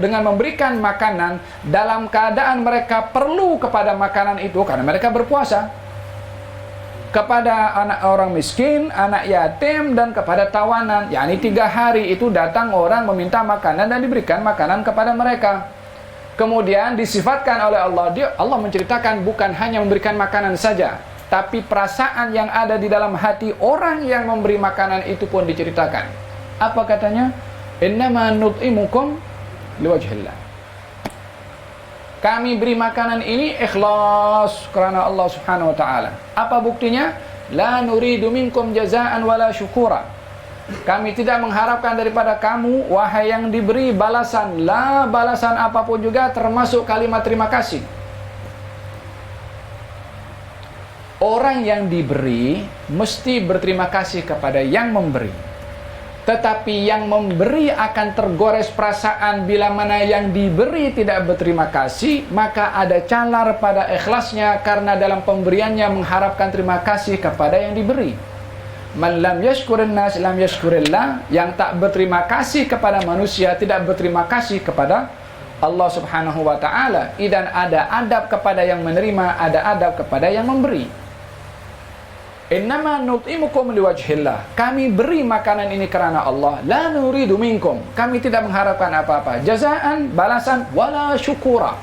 dengan memberikan makanan dalam keadaan mereka perlu kepada makanan itu karena mereka berpuasa, kepada anak orang miskin, anak yatim, dan kepada tawanan. yakni 3 hari itu datang orang meminta makanan dan diberikan makanan kepada mereka. Kemudian disifatkan oleh Allah, Allah menceritakan bukan hanya memberikan makanan saja, tapi perasaan yang ada di dalam hati orang yang memberi makanan itu pun diceritakan. Apa katanya? Innama nut'imukum liwajhillah. Kami beri makanan ini ikhlas karena Allah Subhanahu wa taala. Apa buktinya? La nuridu minkum jazaa'an wala syukura. Kami tidak mengharapkan daripada kamu, wahai yang diberi, balasan. La balasan apapun juga, termasuk kalimat terima kasih. Orang yang diberi mesti berterima kasih kepada yang memberi. Tetapi yang memberi akan tergores perasaan bila mana yang diberi tidak berterima kasih, maka ada calar pada ikhlasnya karena dalam pemberiannya mengharapkan terima kasih kepada yang diberi. Man lam yashkurin nas lam yashkurillah. Yang tak berterima kasih kepada manusia tidak berterima kasih kepada Allah Subhanahu wa taala. Idan ada adab kepada yang menerima, ada adab kepada yang memberi. Innama nut'imukum liwajhillah. Kami beri makanan ini karena Allah. La nuridu minkum. Kami tidak mengharapkan apa-apa. Jazaan, balasan, wala syukura.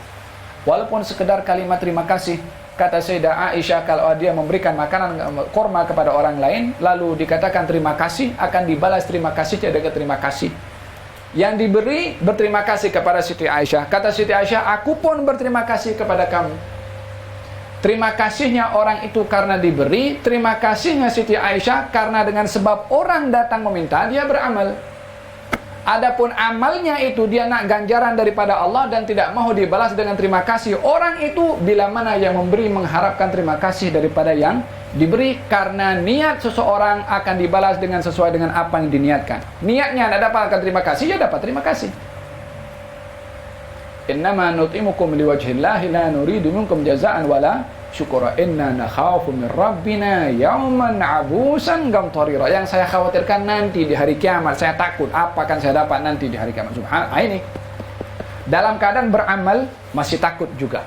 Walaupun sekedar kalimat terima kasih. Kata Sayyidah Aisyah, kalau dia memberikan makanan kurma kepada orang lain, lalu dikatakan terima kasih, akan dibalas terima kasih, tidak terima kasih. Yang diberi berterima kasih kepada Siti Aisyah. Kata Siti Aisyah, aku pun berterima kasih kepada kamu. Terima kasihnya orang itu karena diberi, terima kasihnya Siti Aisyah karena dengan sebab orang datang meminta, dia beramal. Adapun amalnya itu dia nak ganjaran daripada Allah dan tidak mau dibalas dengan terima kasih. Orang itu bila mana yang memberi mengharapkan terima kasih daripada yang diberi, karena niat seseorang akan dibalas dengan sesuai dengan apa yang diniatkan. Niatnya nak dapatkan terima kasih, ya dapat terima kasih. Innama nut'imukum liwajhillahi la nuridu minkum jazaa'an wala syukura inna nakhafu min rabbina yawman abusan qamtarira. Yang saya khawatirkan nanti di hari kiamat, saya takut apa akan saya dapat nanti di hari kiamat. Subhanallah, ini dalam keadaan beramal masih takut juga.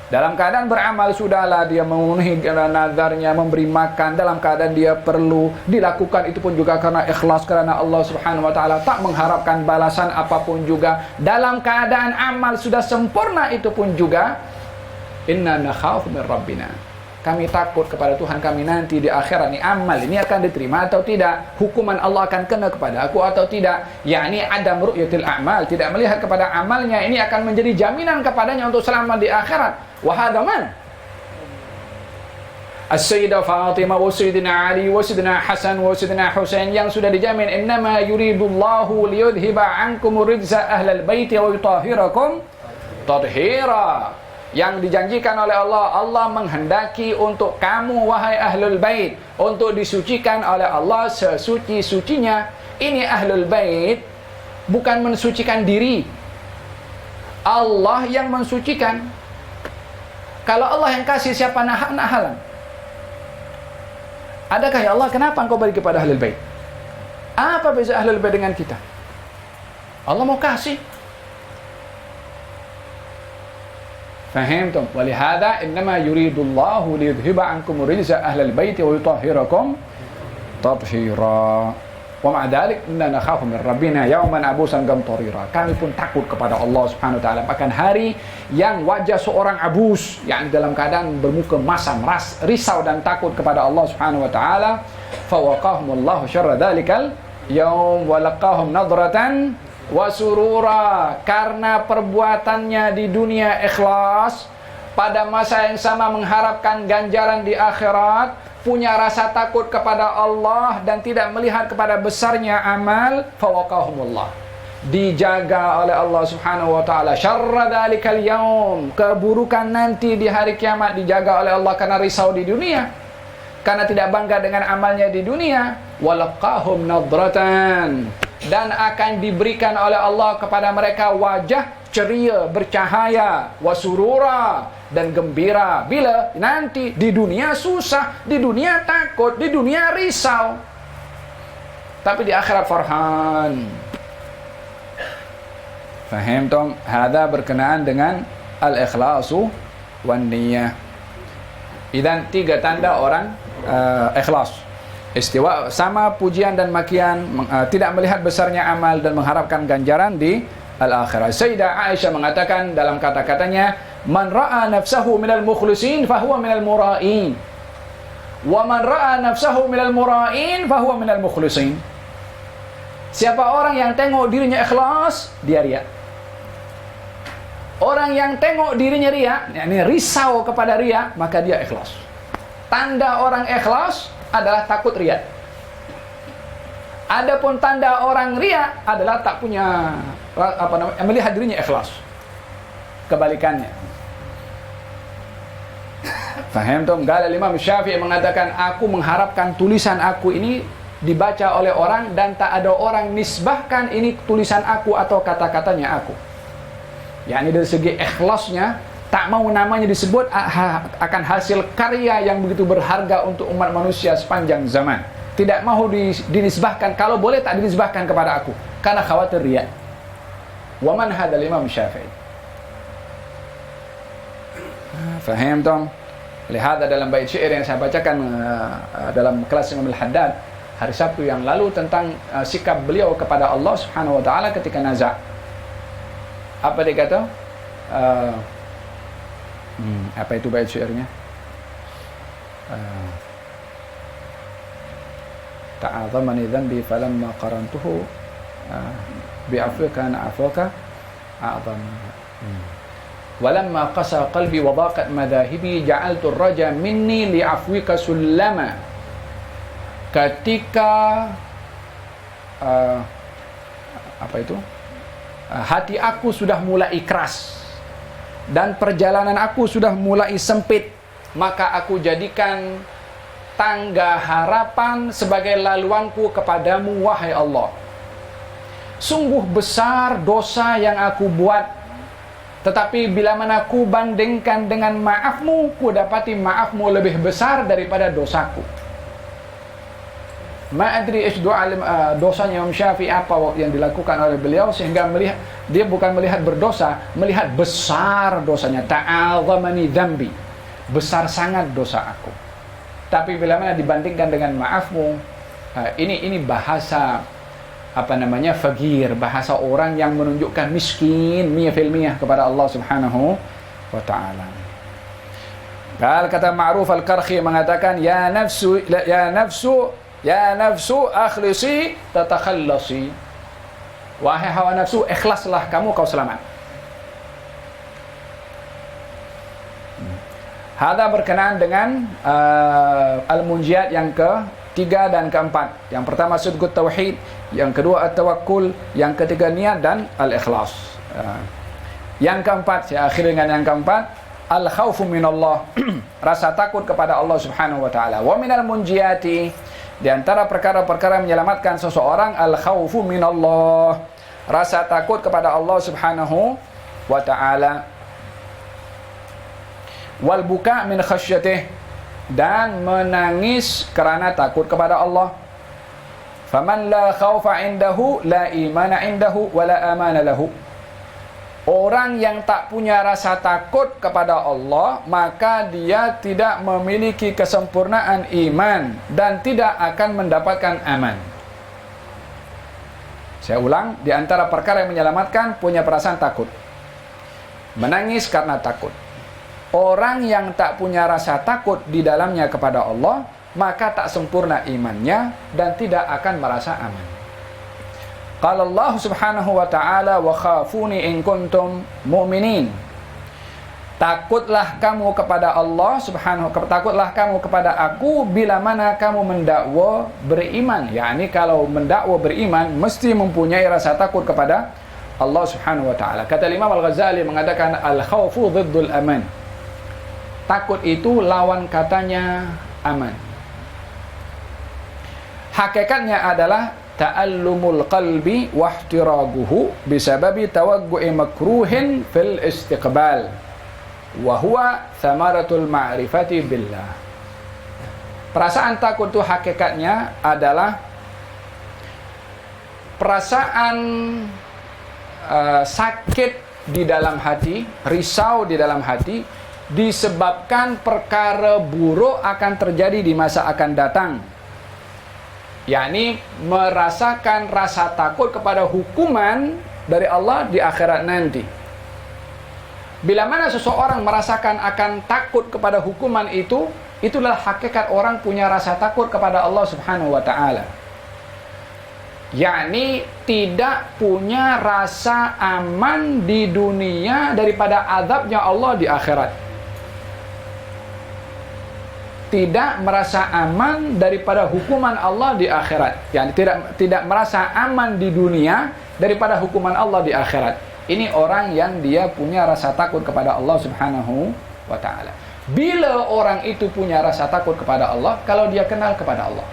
Dalam keadaan beramal sudahlah dia memenuhi nazarnya, memberi makan, dalam keadaan dia perlu dilakukan itu pun juga karena ikhlas, karena Allah Subhanahu wa taala, tak mengharapkan balasan apapun juga. Dalam keadaan amal sudah sempurna itu pun juga inna nakhafu min rabbina. Kami takut kepada Tuhan kami nanti di akhirat, ini amal ini akan diterima atau tidak, hukuman Allah akan kena kepada aku atau tidak. Yakni adam ru'yatil a'mal, tidak melihat kepada amalnya, ini akan menjadi jaminan kepadanya untuk selamat di akhirat. Wa hadha man As-Sayyidah Fatimah wa Sayyidina Ali wa Sayyidina Hasan wa Sayyidina Husain yang sudah dijamin innama yuridullahu liyudhiba ankum rijza ahlal baiti wa yutahhirakum tathira. Yang dijanjikan oleh Allah, Allah menghendaki untuk kamu wahai ahlul bait untuk disucikan oleh Allah sesuci-sucinya. Ini ahlul bait bukan mensucikan diri, Allah yang mensucikan. Kalau Allah yang kasih, siapa nak halang? Adakah ya Allah, kenapa engkau beri kepada ahlul bait? Apa beza ahlul bait dengan kita? Allah mau kasih. Fahimtum? Walihada innama yuridullahu liyudhiba ankum rijza ahlal baiti wa yutahhirakum tathira. Wa ma'a dhalik inna nakhafu min rabbina yawman abusan qamtarira. Kami pun takut kepada Allah Subhanahu wa taala akan hari yang wajah seorang abus, yang dalam keadaan bermuka masam, risau dan takut kepada Allah Subhanahu wa taala. Fa waqahumullahu syarra dzalikal yaum wa laqahum nadratan wa surura. Karena perbuatannya di dunia ikhlas, pada masa yang sama mengharapkan ganjaran di akhirat, punya rasa takut kepada Allah dan tidak melihat kepada besarnya amal, fawaqahumullah, dijaga oleh Allah Subhanahu wa taala syarra dzalikal yaum, keburukan nanti di hari kiamat dijaga oleh Allah karena risau di dunia, karena tidak bangga dengan amalnya di dunia. Walaqahum nadratan, dan akan diberikan oleh Allah kepada mereka wajah ceria, bercahaya, wasurura, dan gembira. Bila nanti di dunia susah, di dunia takut, di dunia risau, tapi di akhirat farhan. Fahim tom? Hada berkenaan dengan al-ikhlasu wan niyah. Idan 3 tanda orang ikhlas. Istiwa, sama pujian dan makian, tidak melihat besarnya amal dan mengharapkan ganjaran di al-akhirah. Sayyidah Aisyah mengatakan dalam kata-katanya, man ra'a nafsahu minal mukhlisin fahuwa minal mura'in, wa man ra'a nafsahu minal mura'in fahuwa minal mukhlisin. Siapa orang yang tengok dirinya ikhlas, dia riya. Orang yang tengok dirinya riya, yakni risau kepada riya, maka dia ikhlas. Tanda orang ikhlas adalah takut riya. Adapun tanda orang riya adalah tak punya melihat dirinya ikhlas. Kebalikannya. Faham tom? Qala Imam Syafi'i mengatakan, aku mengharapkan tulisan aku ini dibaca oleh orang dan tak ada orang nisbahkan ini tulisan aku atau kata-katanya aku. Yakni dari segi ikhlasnya, tak mau namanya disebut akan hasil karya yang begitu berharga untuk umat manusia sepanjang zaman. Tidak mau dinisbahkan, kalau boleh tak dinisbahkan kepada aku, karena khawatir riya. Wa man hadzal Imam Syafi'i. Faham tom? Lihat dalam bait syair yang saya bacakan dalam kelas Imam Al-Haddad hari Sabtu yang lalu tentang sikap beliau kepada Allah Subhanahu wa taala ketika nazak. Apa dia kata? Apa itu bait syairnya? Ta'azamani dhanbi falamma qarantuhu bi'afwika na'afwaka a'zam. Walamma qasa qalbi wa daqat madhahibi ja'altu ar-raja minni li'afwika sullama. Ketika apa itu? Hati aku sudah mulai keras dan perjalanan aku sudah mulai sempit, maka aku jadikan tangga harapan sebagai laluanku kepadamu, wahai Allah. Sungguh besar dosa yang aku buat, tetapi bila mana ku bandingkan dengan maafmu, ku dapati maafmu lebih besar daripada dosaku. Ma adri ish dosanya Imam Syafi'i apa yang dilakukan oleh beliau sehingga dia bukan melihat berdosa, melihat besar dosanya. Ta'azamani dzambi, besar sangat dosa aku. Tapi bila mana dibandingkan dengan maafmu, ini bahasa fakir, bahasa orang yang menunjukkan miskin miyah fil miyah kepada Allah Subhanahu wa taala. Kata Ma'ruf Al-Qarhi mengatakan, ya nafsu akhlisi tatakhallasi. Wahai hawa nafsu, ikhlaslah kamu, kau selamat. Hada berkenaan dengan al-munjiat yang ketiga dan keempat. Yang pertama sidqut tauhid, yang kedua at-tawakkul, yang ketiga niat dan al-ikhlas. Yang keempat, saya akhiri dengan yang keempat, al-khaufu minallah, rasa takut kepada Allah Subhanahu wa taala. Wa minal munjiati, di antara perkara-perkara yang menyelamatkan seseorang, al-khaufu minallah, rasa takut kepada Allah Subhanahu wa taala. Wal buka min khasyatih, dan menangis kerana takut kepada Allah. Faman la khaufa indahu la imana indahu wa la amana lahu. Orang yang tak punya rasa takut kepada Allah, maka dia tidak memiliki kesempurnaan iman dan tidak akan mendapatkan aman. Saya ulang, di antara perkara yang menyelamatkan punya perasaan takut, menangis karena takut. Orang yang tak punya rasa takut di dalamnya kepada Allah, maka tak sempurna imannya dan tidak akan merasa aman. Qala Allah Subhanahu wa ta'ala, wa khafuni in kuntum mu'minin. Takutlah kamu kepada Allah Subhanahu, takutlah kamu kepada aku bila mana kamu mendakwa beriman. yakni kalau mendakwa beriman mesti mempunyai rasa takut kepada Allah Subhanahu wa ta'ala. Kata Imam Al-Ghazali mengatakan, al-khawfu dhiddul aman. Takut itu lawan katanya aman. Hakikatnya adalah ta'allumul qalbi wa ihtiraguhu bisababi tawaggu'i makruhin fil istiqbal wa huwa thamaratul ma'rifati billah. Perasaan takut itu hakikatnya adalah perasaan sakit di dalam hati, risau di dalam hati, disebabkan perkara buruk akan terjadi di masa akan datang, yakni merasakan rasa takut kepada hukuman dari Allah di akhirat nanti. Bila mana seseorang merasakan akan takut kepada hukuman itu, itulah hakikat orang punya rasa takut kepada Allah Subhanahu wa ta'ala, yakni tidak punya rasa aman di dunia daripada azabnya Allah di akhirat. Tidak merasa aman daripada hukuman Allah di akhirat, yani tidak merasa aman di dunia daripada hukuman Allah di akhirat. Ini orang yang dia punya rasa takut kepada Allah Subhanahu wa ta'ala. Bila orang itu punya rasa takut kepada Allah, kalau dia kenal kepada Allah.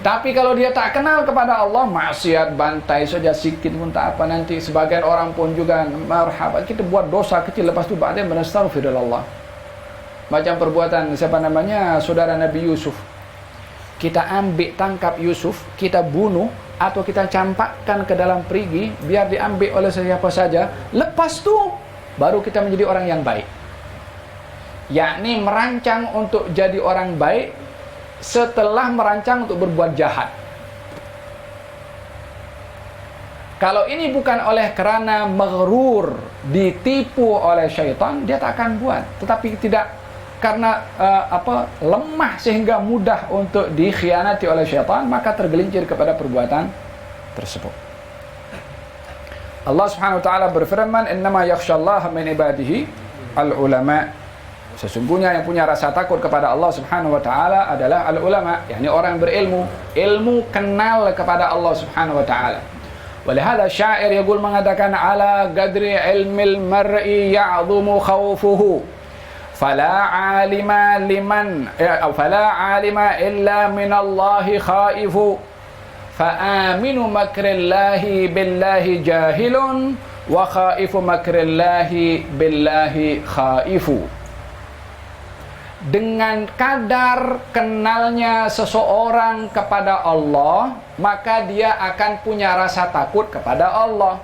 Tapi kalau dia tak kenal kepada Allah, maksiat, bantai saja sikit pun tak apa, nanti sebagian orang pun juga marhaban, kita buat dosa kecil, lepas tu ba'da menastaghfirullah. Macam perbuatan saudara Nabi Yusuf. Kita ambil tangkap Yusuf, kita bunuh atau kita campakkan ke dalam perigi biar diambil oleh siapa saja. Lepas tu baru kita menjadi orang yang baik. Yakni merancang untuk jadi orang baik setelah merancang untuk berbuat jahat. Kalau ini bukan oleh kerana maghrur, ditipu oleh syaitan, dia tak akan buat. Tetapi tidak karena lemah sehingga mudah untuk dikhianati oleh syaitan, maka tergelincir kepada perbuatan tersebut. Allah Subhanahu wa taala berfirman, innama yakhsyallaha min ibadihi al-ulama. Sesungguhnya yang punya rasa takut kepada Allah Subhanahu wa taala adalah al-ulama, yakni orang yang berilmu, ilmu kenal kepada Allah Subhanahu wa taala. Walihada syair yaqul mengatakan, ala qadri ilmil mar'i ya'dhumu khawfuhu. Fala alima illa minallahi khaifu. Fa'aminu makrillahi billahi jahilun wa khaifu makrillahi billahi khaifu. dengan kadar kenalnya seseorang kepada Allah, maka dia akan punya rasa takut kepada Allah.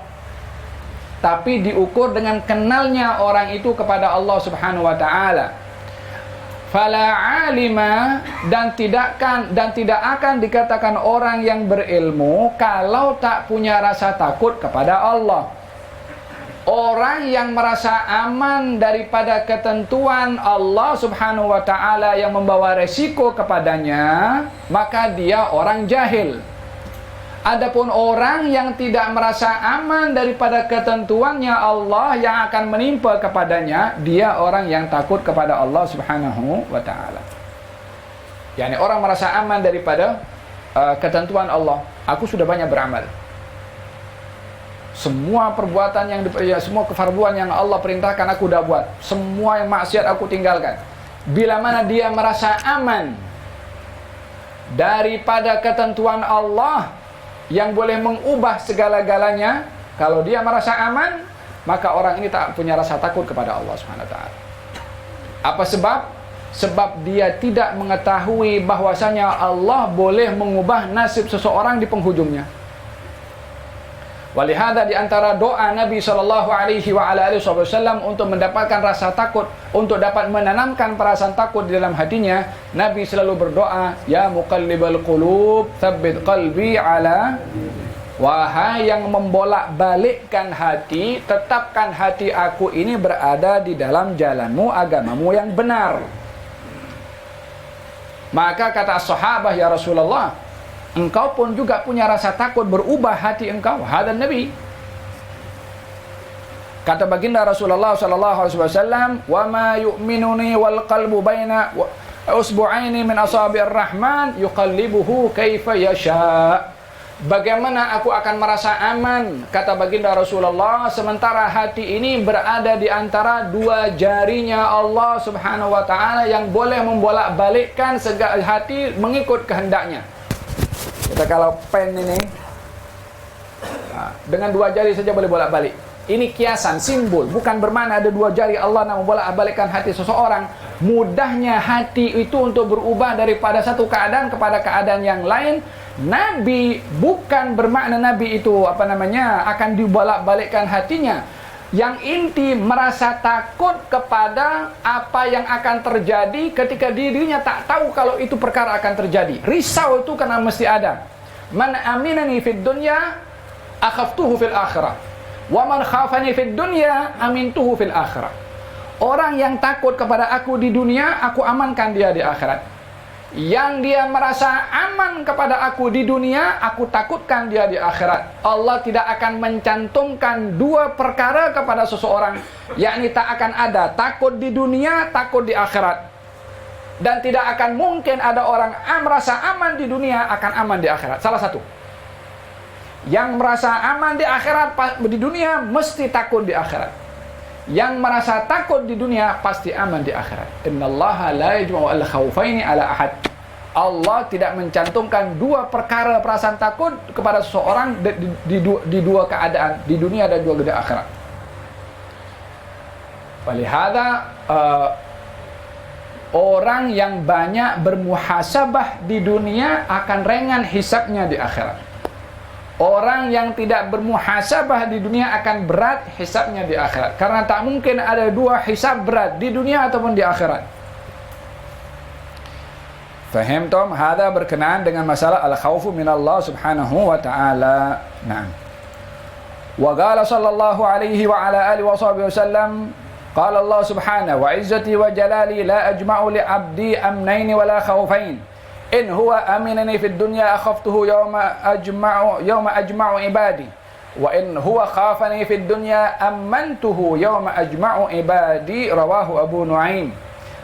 Tapi diukur dengan kenalnya orang itu kepada Allah Subhanahu wa taala. Fala alima, dan tidak akan dikatakan orang yang berilmu kalau tak punya rasa takut kepada Allah. Orang yang merasa aman daripada ketentuan Allah Subhanahu wa taala yang membawa resiko kepadanya, maka dia orang jahil. Adapun orang yang tidak merasa aman daripada ketentuannya Allah yang akan menimpa kepadanya, dia orang yang takut kepada Allah Subhanahu wa taala. Yani orang merasa aman daripada ketentuan Allah. Aku sudah banyak beramal. Semua perbuatan semua kefarduan yang Allah perintahkan aku dah buat. Semua yang maksiat aku tinggalkan. Bila mana dia merasa aman daripada ketentuan Allah yang boleh mengubah segala-galanya, kalau dia merasa aman, maka orang ini tak punya rasa takut kepada Allah Subhanahu wa taala. Apa sebab? Sebab dia tidak mengetahui bahwasanya Allah boleh mengubah nasib seseorang di penghujungnya. Walihada di antara doa Nabi SAW untuk mendapatkan rasa takut, untuk dapat menanamkan perasaan takut di dalam hatinya, Nabi selalu berdoa, Ya muqallibal qulub, tsabbit qalbi ala, wahai yang membolak-balikkan hati, tetapkan hati aku ini berada di dalam jalanmu, agamamu yang benar. Maka kata sahabat, Ya Rasulullah, engkau pun juga punya rasa takut, berubah hati engkau. Hadan Nabi. Kata baginda Rasulullah sallallahu alaihi wasallam, "Wa ma yu'minuni wal qalbu baina usbu'aini min asabi'ir rahman yuqallibuhu kaifa yasha." Bagaimana aku akan merasa aman, kata baginda Rasulullah, sementara hati ini berada di antara dua jarinya Allah Subhanahu wa taala yang boleh membolak-balikkan segala hati mengikut kehendaknya. Kita kalau pen ini dengan dua jari saja boleh bolak-balik. Ini kiasan, simbol, bukan bermakna ada dua jari Allah nak membolak-balikkan hati seseorang. Mudahnya hati itu untuk berubah daripada satu keadaan kepada keadaan yang lain. Nabi bukan bermakna Nabi itu akan dibolak-balikkan hatinya. Yang inti merasa takut kepada apa yang akan terjadi ketika dirinya tak tahu kalau itu perkara akan terjadi. Risau itu karena mesti ada. Man aminani fid dunya akhaftuhu fil akhirah. Wa man khafani fid dunya amintuhu fil akhirah. Orang yang takut kepada aku di dunia, aku amankan dia di akhirat. Yang dia merasa aman kepada aku di dunia, aku takutkan dia di akhirat. Allah tidak akan mencantumkan dua perkara kepada seseorang, yakni tak akan ada takut di dunia, takut di akhirat. Dan tidak akan mungkin ada orang merasa aman di dunia akan aman di akhirat. Salah satu. Yang merasa aman di akhirat di dunia mesti takut di akhirat. Yang merasa takut di dunia pasti aman di akhirat. Innallaha la yajma'u al-khawfaini ala ahad. Allah tidak mencantumkan dua perkara perasaan takut kepada seseorang di dua keadaan, di dunia dan juga di akhirat. Walihada orang yang banyak bermuhasabah di dunia akan ringan hisabnya di akhirat. Orang yang tidak bermuhasabah di dunia akan berat hisabnya di akhirat. Karena tak mungkin ada dua hisab berat di dunia ataupun di akhirat. Faham tom? Hada berkenaan dengan masalah al-khawfu minallah subhanahu wa ta'ala. Nah. Wa qala sallallahu alaihi wa ala alihi wa sahbihi wasallam, qala Allah subhanahu wa izzati wa jalali la ajma'u li abdi amnaini wa la khawfain. In huwa aminani fid dunya akhaftuhu yawma ajma'u ibadi wa in huwa khafani fid dunya amantuhu yawma ajma'u ibadi. Rawahu Abu Nuaim.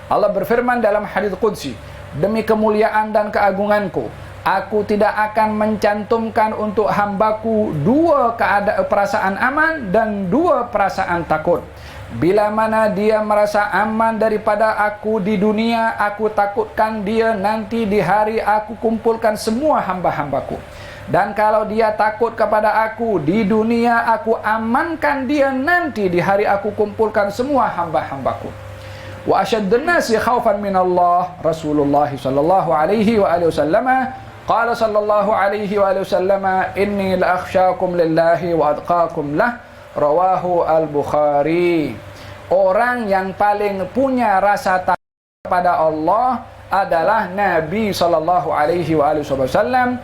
Allah berfirman dalam hadits qudsi, demi kemuliaan dan keagunganku, aku tidak akan mencantumkan untuk hambaku dua perasaan aman dan dua perasaan takut. Bila mana dia merasa aman daripada aku di dunia, aku takutkan dia nanti di hari aku kumpulkan semua hamba-hambaku. Dan kalau dia takut kepada aku di dunia, aku amankan dia nanti di hari aku kumpulkan semua hamba-hambaku. Wa ashaddun nasi khaufan min Allah Rasulullah sallallahu alaihi wa alihi wasallam qala sallallahu alaihi wa alihi wasallam inni la akhsyakum lillahi wa atqakum lah, rawahu al-Bukhari. Orang yang paling punya rasa takut kepada Allah adalah Nabi sallallahu alaihi wa alihi wasallam.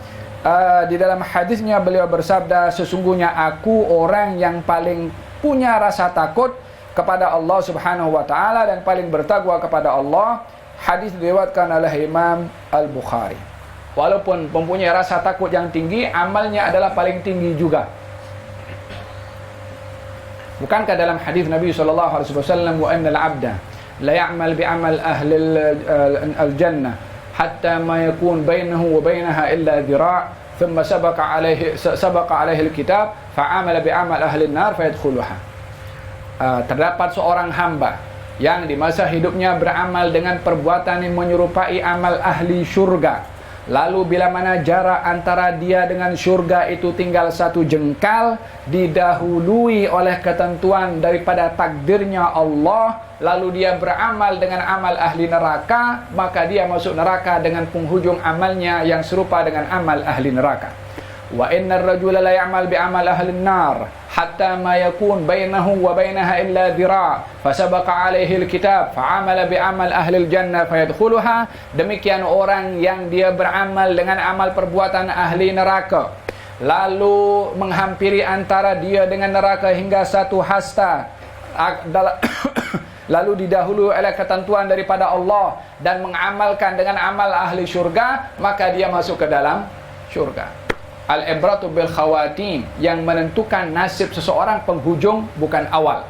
Di dalam hadisnya beliau bersabda, sesungguhnya aku orang yang paling punya rasa takut kepada Allah Subhanahu wa taala dan paling bertakwa kepada Allah. Hadis diriwayatkan oleh Imam Al-Bukhari. Walaupun mempunyai rasa takut yang tinggi, amalnya adalah paling tinggi juga. Bukankah dalam hadis Nabi sallallahu alaihi wasallam, wa innal 'abda la ya'mal bi'amal ahli al-jannah hatta ma yakun bainahu wa bainaha illa dhira' thumma sabaqa alaihi al-kitab fa'amala bi'amal ahli an-nar fayadkhuluha. Terdapat seorang hamba yang di masa hidupnya beramal dengan perbuatan yang menyerupai amal ahli syurga. Lalu bila mana jarak antara dia dengan syurga itu tinggal 1 jengkal, didahului oleh ketentuan daripada takdirnya Allah, lalu dia beramal dengan amal ahli neraka, maka dia masuk neraka dengan penghujung amalnya yang serupa dengan amal ahli neraka. Wa innar rajula la ya'mal bi'amal ahli an-nar hatta ma yakun bainahu wa bainaha illa dhira' fasabaqa alaihi al-kitab fa'amala bi'amal ahli al-jannah fayadkhuluha. Demikian orang yang dia beramal dengan amal perbuatan ahli neraka, lalu menghampiri antara dia dengan neraka hingga 1 hasta, lalu didahului oleh ketentuan daripada Allah dan mengamalkan dengan amal ahli syurga, maka dia masuk ke dalam syurga. Al-ibratu bil khawatim, yang menentukan nasib seseorang penghujung bukan awal.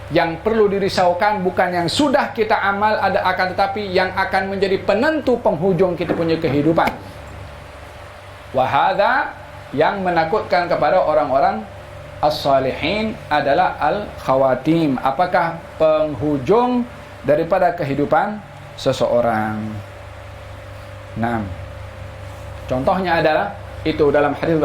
Yang perlu dirisaukan bukan yang sudah kita amal, akan tetapi yang akan menjadi penentu penghujung kita punya kehidupan. Wahada, yang menakutkan kepada orang-orang as-salihin adalah al-khawatim. Apakah penghujung daripada kehidupan seseorang? Nah, contohnya adalah itu dalam hadis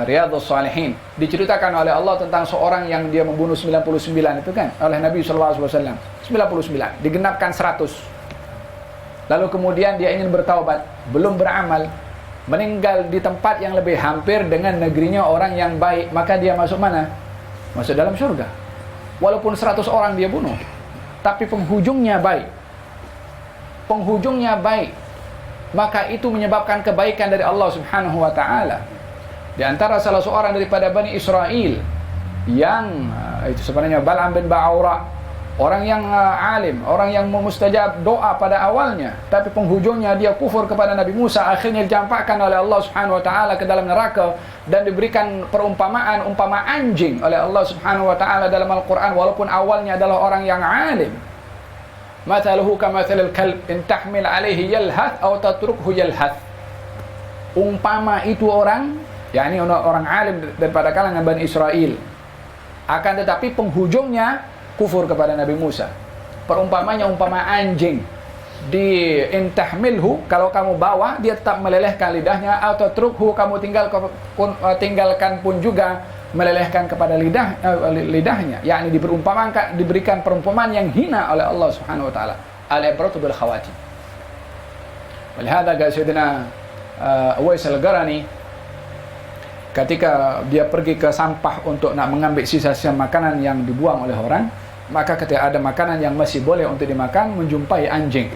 Riyadhus Shalihin, diceritakan oleh Allah tentang seorang yang dia membunuh 99 itu kan, oleh Nabi sallallahu alaihi wasallam. 99 digenapkan 100. Lalu kemudian dia ingin bertaubat, belum beramal, meninggal di tempat yang lebih hampir dengan negerinya orang yang baik, maka dia masuk mana? Masuk dalam surga. Walaupun 100 orang dia bunuh, tapi penghujungnya baik. Penghujungnya baik. Maka itu menyebabkan kebaikan dari Allah Subhanahu wa taala. Di antara salah seorang daripada Bani Israel yang itu sebenarnya Bal'am bin Ba'ura, orang yang alim, orang yang mustajab doa pada awalnya, tapi penghujungnya dia kufur kepada Nabi Musa, akhirnya dicampakkan oleh Allah Subhanahu wa taala ke dalam neraka dan diberikan perumpamaan umpama anjing oleh Allah Subhanahu wa taala dalam Al-Qur'an, walaupun awalnya adalah orang yang alim. Mathaluhu kamathalil kalb in tahmil alaihi yalhath aw tatrukhu yalhath. Umpama itu orang, yakni orang alim daripada kalangan Bani Israel, akan tetapi penghujungnya kufur kepada Nabi Musa. Perumpamanya umpama anjing, di intahmilhu, kalau kamu bawa dia tetap melelehkan lidahnya, atau tatrukhu, kamu tinggalkan pun juga melelehkan kepada lidahnya, yakni diberikan perumpamaan yang hina oleh Allah Subhanahu wa taala. Al-ibratu bil khawatim. Walihada qala Sayyidina Uwais al-Qarani, ketika dia pergi ke sampah untuk nak mengambil sisa-sisa makanan yang dibuang oleh orang, maka ketika ada makanan yang masih boleh untuk dimakan, menjumpai anjing.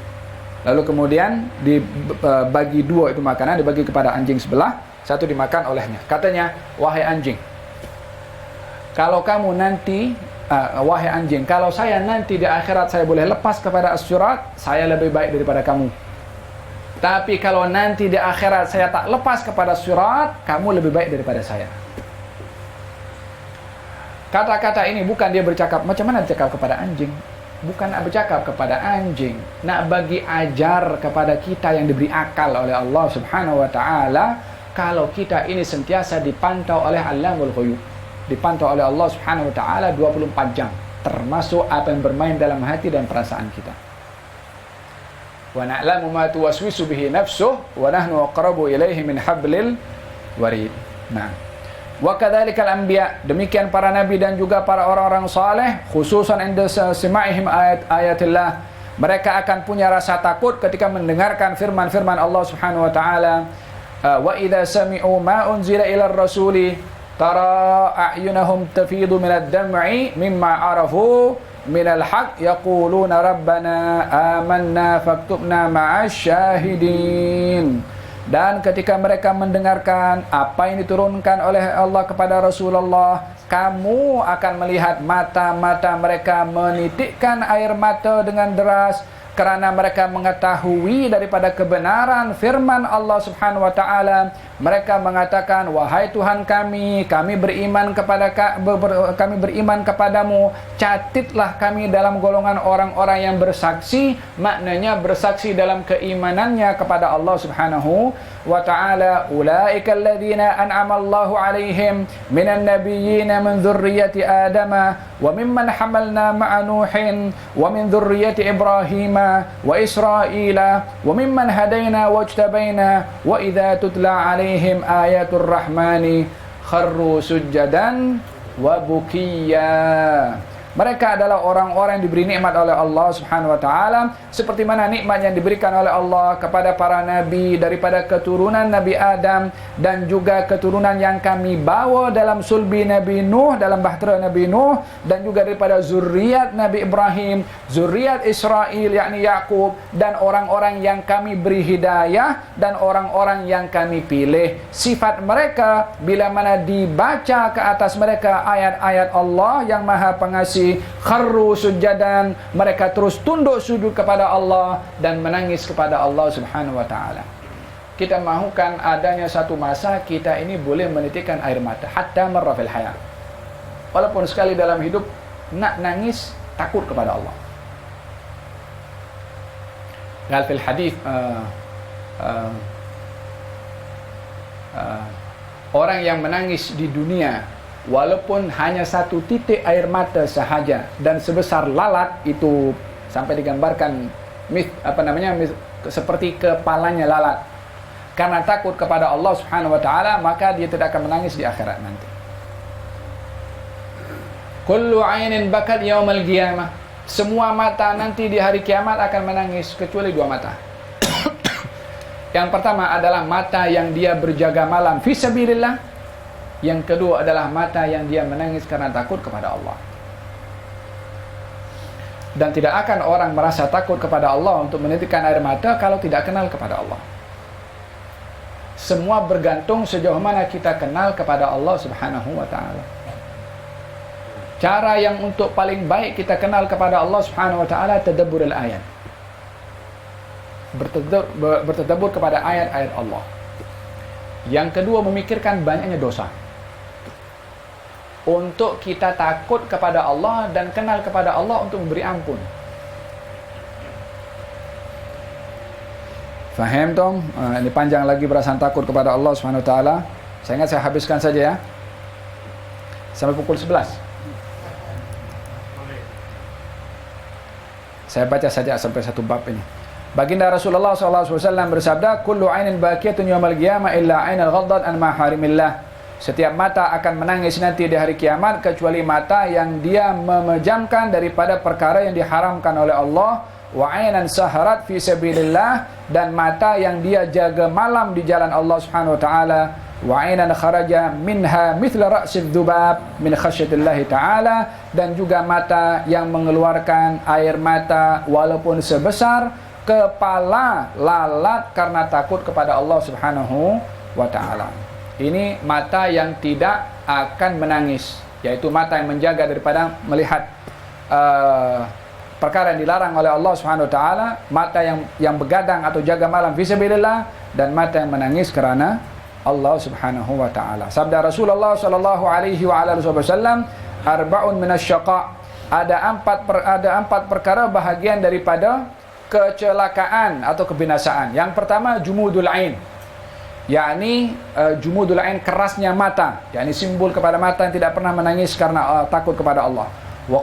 Lalu kemudian dibagi 2 itu makanan, dibagi kepada anjing sebelah, 1 dimakan olehnya. Katanya, wahai anjing, kalau kamu nanti, wahai anjing, kalau saya nanti di akhirat saya boleh lepas kepada as-surat, saya lebih baik daripada kamu. Tapi kalau nanti di akhirat saya tak lepas kepada surat, kamu lebih baik daripada saya. Kata-kata ini bukan dia bercakap, macam mana bercakap kepada anjing? Bukan nak bercakap kepada anjing, nak bagi ajar kepada kita yang diberi akal oleh Allah Subhanahu wa taala, kalau kita ini sentiasa dipantau oleh Allamul Ghuyub, dipantau oleh Allah Subhanahu wa taala 24 jam, termasuk apa yang bermain dalam hati dan perasaan kita. Wa na'lamu ma tuwaswisu bihi nafsuh wa nahnu aqrabu ilaihi min hablil warid. Nah, Wa kadzalikal anbiya, demikian para nabi dan juga para orang-orang saleh, khususan inda sima'ihim ayatillah, mereka akan punya rasa takut ketika mendengarkan firman-firman Allah Subhanahu wa taala. Wa idza sami'u ma unzila ila ar-rasuli tara a'yunahum tafidu minad dam'i mimma arafu minal haqq yaquluna rabbana amanna faktubna ma'asy syahidin. Dan ketika mereka mendengarkan apa yang diturunkan oleh Allah kepada Rasulullah, kamu akan melihat mata-mata mereka menitikkan air mata dengan deras kerana mereka mengetahui daripada kebenaran firman Allah Subhanahu wa taala. Mereka mengatakan, wahai Tuhan kami beriman kepadamu, catitlah kami dalam golongan orang-orang yang bersaksi, maknanya bersaksi dalam keimanannya kepada Allah Subhanahu wa ta'ala. Ulaika alladhina an'ama Allahu alaihim minan nabiyyina min dzurriyyati Adama wa mimman hamalna ma'a Nuhin wa min dzurriyyati Ibrahima wa Israila wa mimman hadaina wajtabaina wa idza tutla alaihim ayatul rahmani kharru sujjadan wa bukiya. Mereka adalah orang-orang yang diberi nikmat oleh Allah Subhanahu wa taala, seperti mana nikmat yang diberikan oleh Allah kepada para nabi daripada keturunan Nabi Adam dan juga keturunan yang kami bawa dalam sulbi Nabi Nuh, dalam bahtera Nabi Nuh, dan juga daripada zuriat Nabi Ibrahim, zuriat Israel yakni Yaqub, dan orang-orang yang kami beri hidayah dan orang-orang yang kami pilih. Sifat mereka bila mana dibaca ke atas mereka ayat-ayat Allah yang Maha Pengasih, kharru sujadan, mereka terus tunduk sujud kepada Allah dan menangis kepada Allah Subhanahu wa taala. Kita mahukan adanya satu masa kita ini boleh menitikkan air mata hatta marra fil hayat. Walaupun sekali dalam hidup nak nangis takut kepada Allah. Qal fil hadis orang yang menangis di dunia walaupun hanya satu titik air mata sahaja dan sebesar lalat, itu sampai digambarkan seperti kepalanya lalat, karena takut kepada Allah Subhanahu wa taala, maka dia tidak akan menangis di akhirat nanti. Kullu 'ainin bakat yaumal qiyamah, semua mata nanti di hari kiamat akan menangis kecuali dua mata. Yang pertama adalah mata yang dia berjaga malam fi sabilillah. Yang kedua adalah mata yang dia menangis karena takut kepada Allah. Dan tidak akan orang merasa takut kepada Allah untuk menitikkan air mata kalau tidak kenal kepada Allah. Semua bergantung sejauh mana kita kenal kepada Allah Subhanahu wa taala. Cara yang untuk paling baik kita kenal kepada Allah Subhanahu wa taala, tadabbur al-ayat. Bertadabbur kepada ayat-ayat Allah. Yang kedua, memikirkan banyaknya dosa, untuk kita takut kepada Allah dan kenal kepada Allah untuk memberi ampun. Faham Tom? Ini panjang lagi perasaan takut kepada Allah Subhanahu wa taala. Saya ingat saya habiskan saja ya. Sampai pukul 11. Saya baca saja sampai satu bab ini. Baginda Rasulullah SAW bersabda, kullu 'ainin baqiyatun yaumal qiyamah illa 'ainal ghaddat an maharimillah. Setiap mata akan menangis nanti di hari kiamat kecuali mata yang dia memejamkan daripada perkara yang diharamkan oleh Allah. Wa 'ainan saharat fi sabilillah, dan mata yang dia jaga malam di jalan Allah Subhanahu wa taala. Wa 'ainan kharaja minha mithla ra'sid dzubab min khasyatillahi taala, dan juga mata yang mengeluarkan air mata walaupun sebesar kepala lalat karena takut kepada Allah Subhanahu wa taala. Ini mata yang tidak akan menangis, yaitu mata yang menjaga daripada melihat perkara yang dilarang oleh Allah Subhanahu wa taala, mata yang begadang atau jaga malam fisabilillah, dan mata yang menangis kerana Allah Subhanahu wa taala. Sabda Rasulullah sallallahu alaihi wa alihi wasallam, arba'un minasyaqa, ada empat perkara bahagian daripada kecelakaan atau kebinasaan. Yang pertama, jumudul ain, yakni jumudul ain, kerasnya mata, yakni simbol kepada mata yang tidak pernah menangis karena takut kepada Allah. Wa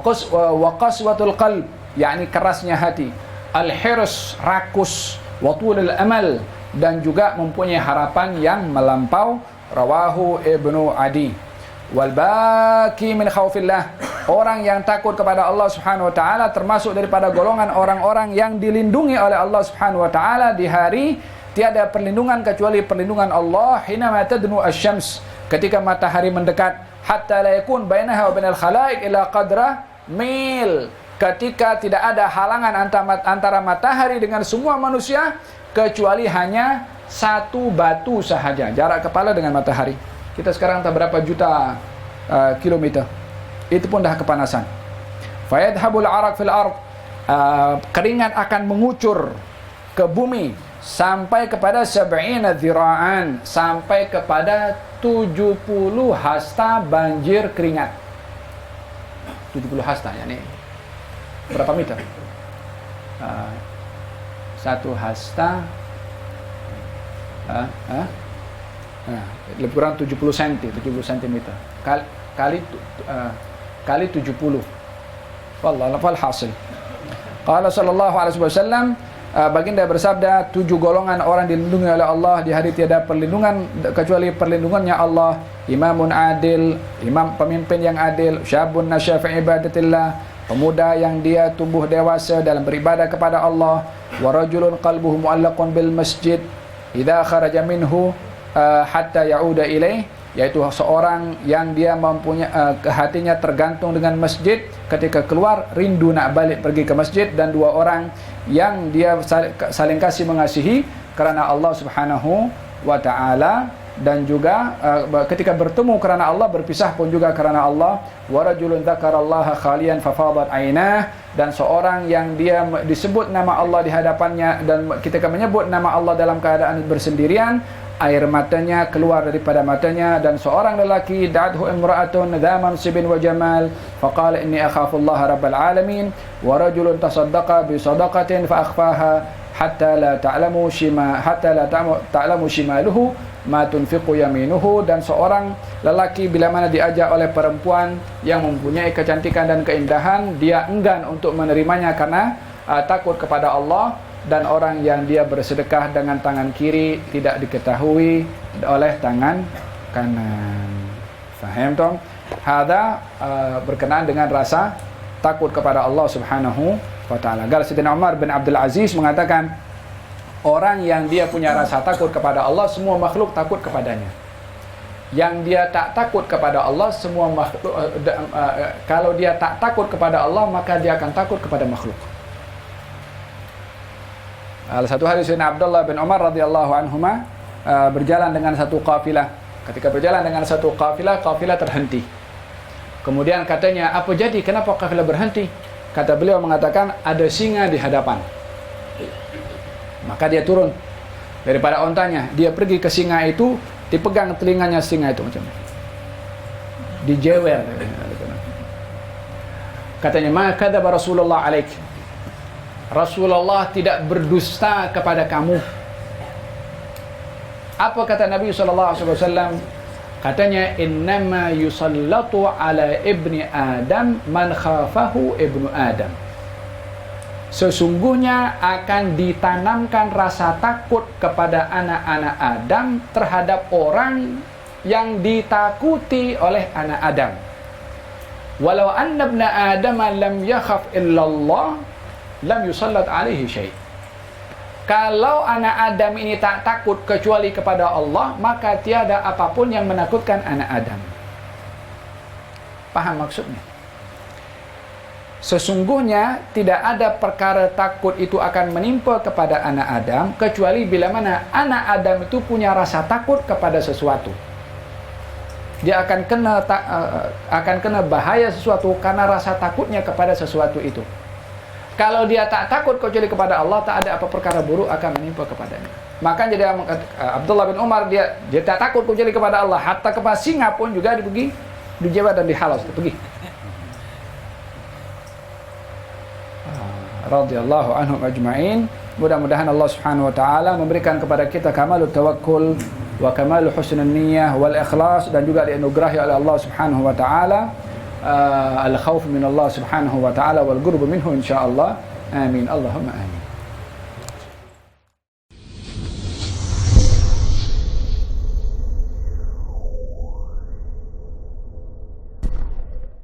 qaswatul qalb, yakni kerasnya hati. Al-hirs, rakus. Wa tulul amal, dan juga mempunyai harapan yang melampau. Rawahu Ibnu Adi. wal baki min khaufillah, orang yang takut kepada Allah Subhanahu wa taala termasuk daripada golongan orang-orang yang dilindungi oleh Allah Subhanahu wa taala di hari tiada perlindungan kecuali perlindungan Allah. Hina ma tadnu asy-syams, ketika matahari mendekat, hatta la yakun bainaha wa bainal khalaiq ila qadra mil, ketika tidak ada halangan antara matahari dengan semua manusia kecuali hanya satu batu sahaja jarak kepala dengan matahari. Kita sekarang tak berapa juta kilometer, itu pun dah kepanasan. Fayadhabul araq fil ard, keringat akan mengucur ke bumi sampai kepada 70 dhira'an, sampai kepada 70 hasta banjir keringat. 70 hasta, yakni berapa meter? Satu hasta lebih kurang 70 cm kali 70. Wallahu hasil. Qala sallallahu alaihi wasallam, baginda bersabda, 7 golongan orang dilindungi oleh Allah di hari tiada perlindungan kecuali perlindungannya Allah. Imamun adil, imam pemimpin yang adil, syabun nasya fi ibadatillah, pemuda yang dia tumbuh dewasa dalam beribadah kepada Allah, wa rajulun qalbuhu mu'allaqun bil masjid idza kharaja minhu hatta ya'uda ilaih, yaitu seorang yang dia mempunyai hatinya tergantung dengan masjid, ketika keluar rindu nak balik pergi ke masjid. Dan 2 orang yang dia saling kasih mengasihi kerana Allah Subhanahu wa taala, dan juga ketika bertemu kerana Allah, berpisah pun juga kerana Allah. Wa rajulun dzakarallaha khalian fafadat ainah, dan seorang yang dia disebut nama Allah di hadapannya, dan ketika menyebut nama Allah dalam keadaan bersendirian, air matanya keluar daripada matanya. Dan seorang lelaki, da'athu imra'atun dha mansibin wa jamal faqala inni akhafullaha rabbal alamin, wa rajulun tasaddaqa bi sadaqatin fa akhfaha hatta la ta'lamu shimaluhu ma tunfiqu yaminuhu. Dan seorang lelaki bila mana diajak oleh perempuan yang mempunyai kecantikan dan keindahan, dia enggan untuk menerimanya karena takut kepada Allah. Dan orang yang dia bersedekah dengan tangan kiri tidak diketahui oleh tangan kanan. Faham tom? Hada berkenaan dengan rasa takut kepada Allah Subhanahu wa taala. Sayyidina Umar bin Abdul Aziz mengatakan, orang yang dia punya rasa takut kepada Allah, semua makhluk takut kepadanya. Yang dia tak takut kepada Allah, semua makhluk kalau dia tak takut kepada Allah, maka dia akan takut kepada makhluk. Satu hari Sayyidina Abdullah bin Umar radhiyallahu anhuma berjalan dengan satu kafilah. Ketika berjalan dengan satu kafilah terhenti. Kemudian katanya, apa jadi? Kenapa kafilah berhenti? Kata beliau mengatakan, ada singa di hadapan. Maka dia turun daripada ontanya, dia pergi ke singa itu, dipegang telinganya singa itu macam dijewer. Katanya, ma kadzaba Rasulullah alaik, Rasulullah tidak berdusta kepada kamu. Apa kata Nabi SAW? Katanya, innama yusallatu ala ibni Adam man khafahu ibnu Adam. Sesungguhnya akan ditanamkan rasa takut kepada anak-anak Adam terhadap orang yang ditakuti oleh anak Adam. Walau anna ibna Adam lam yakhaf illallah lam yusallat alaihi syai'. Kalau anak Adam ini tak takut kecuali kepada Allah, maka tiada apapun yang menakutkan anak Adam. Paham maksudnya? Sesungguhnya tidak ada perkara takut itu akan menimpa kepada anak Adam kecuali bila mana anak Adam itu punya rasa takut kepada sesuatu. Dia akan kena bahaya sesuatu karena rasa takutnya kepada sesuatu itu. Kalau dia tak takut kecuali kepada Allah, tak ada apa perkara buruk akan menimpa kepadanya. Maka jadi Abdullah bin Umar dia tak takut kecuali kepada Allah. Hatta kepada singa pun juga dipergi, dijewer dan dihalas, pergi. Radhiyallahu anhum ajma'in. Mudah-mudahan Allah Subhanahu wa taala memberikan kepada kita kamalut tawakkul wa kamalu husnul niyyah wal ikhlas, dan juga dianugerahi oleh Allah Subhanahu wa taala al-khauf min Allah Subhanahu wa taala wal qurb minhu insyaallah. Amin. Allahumma amin.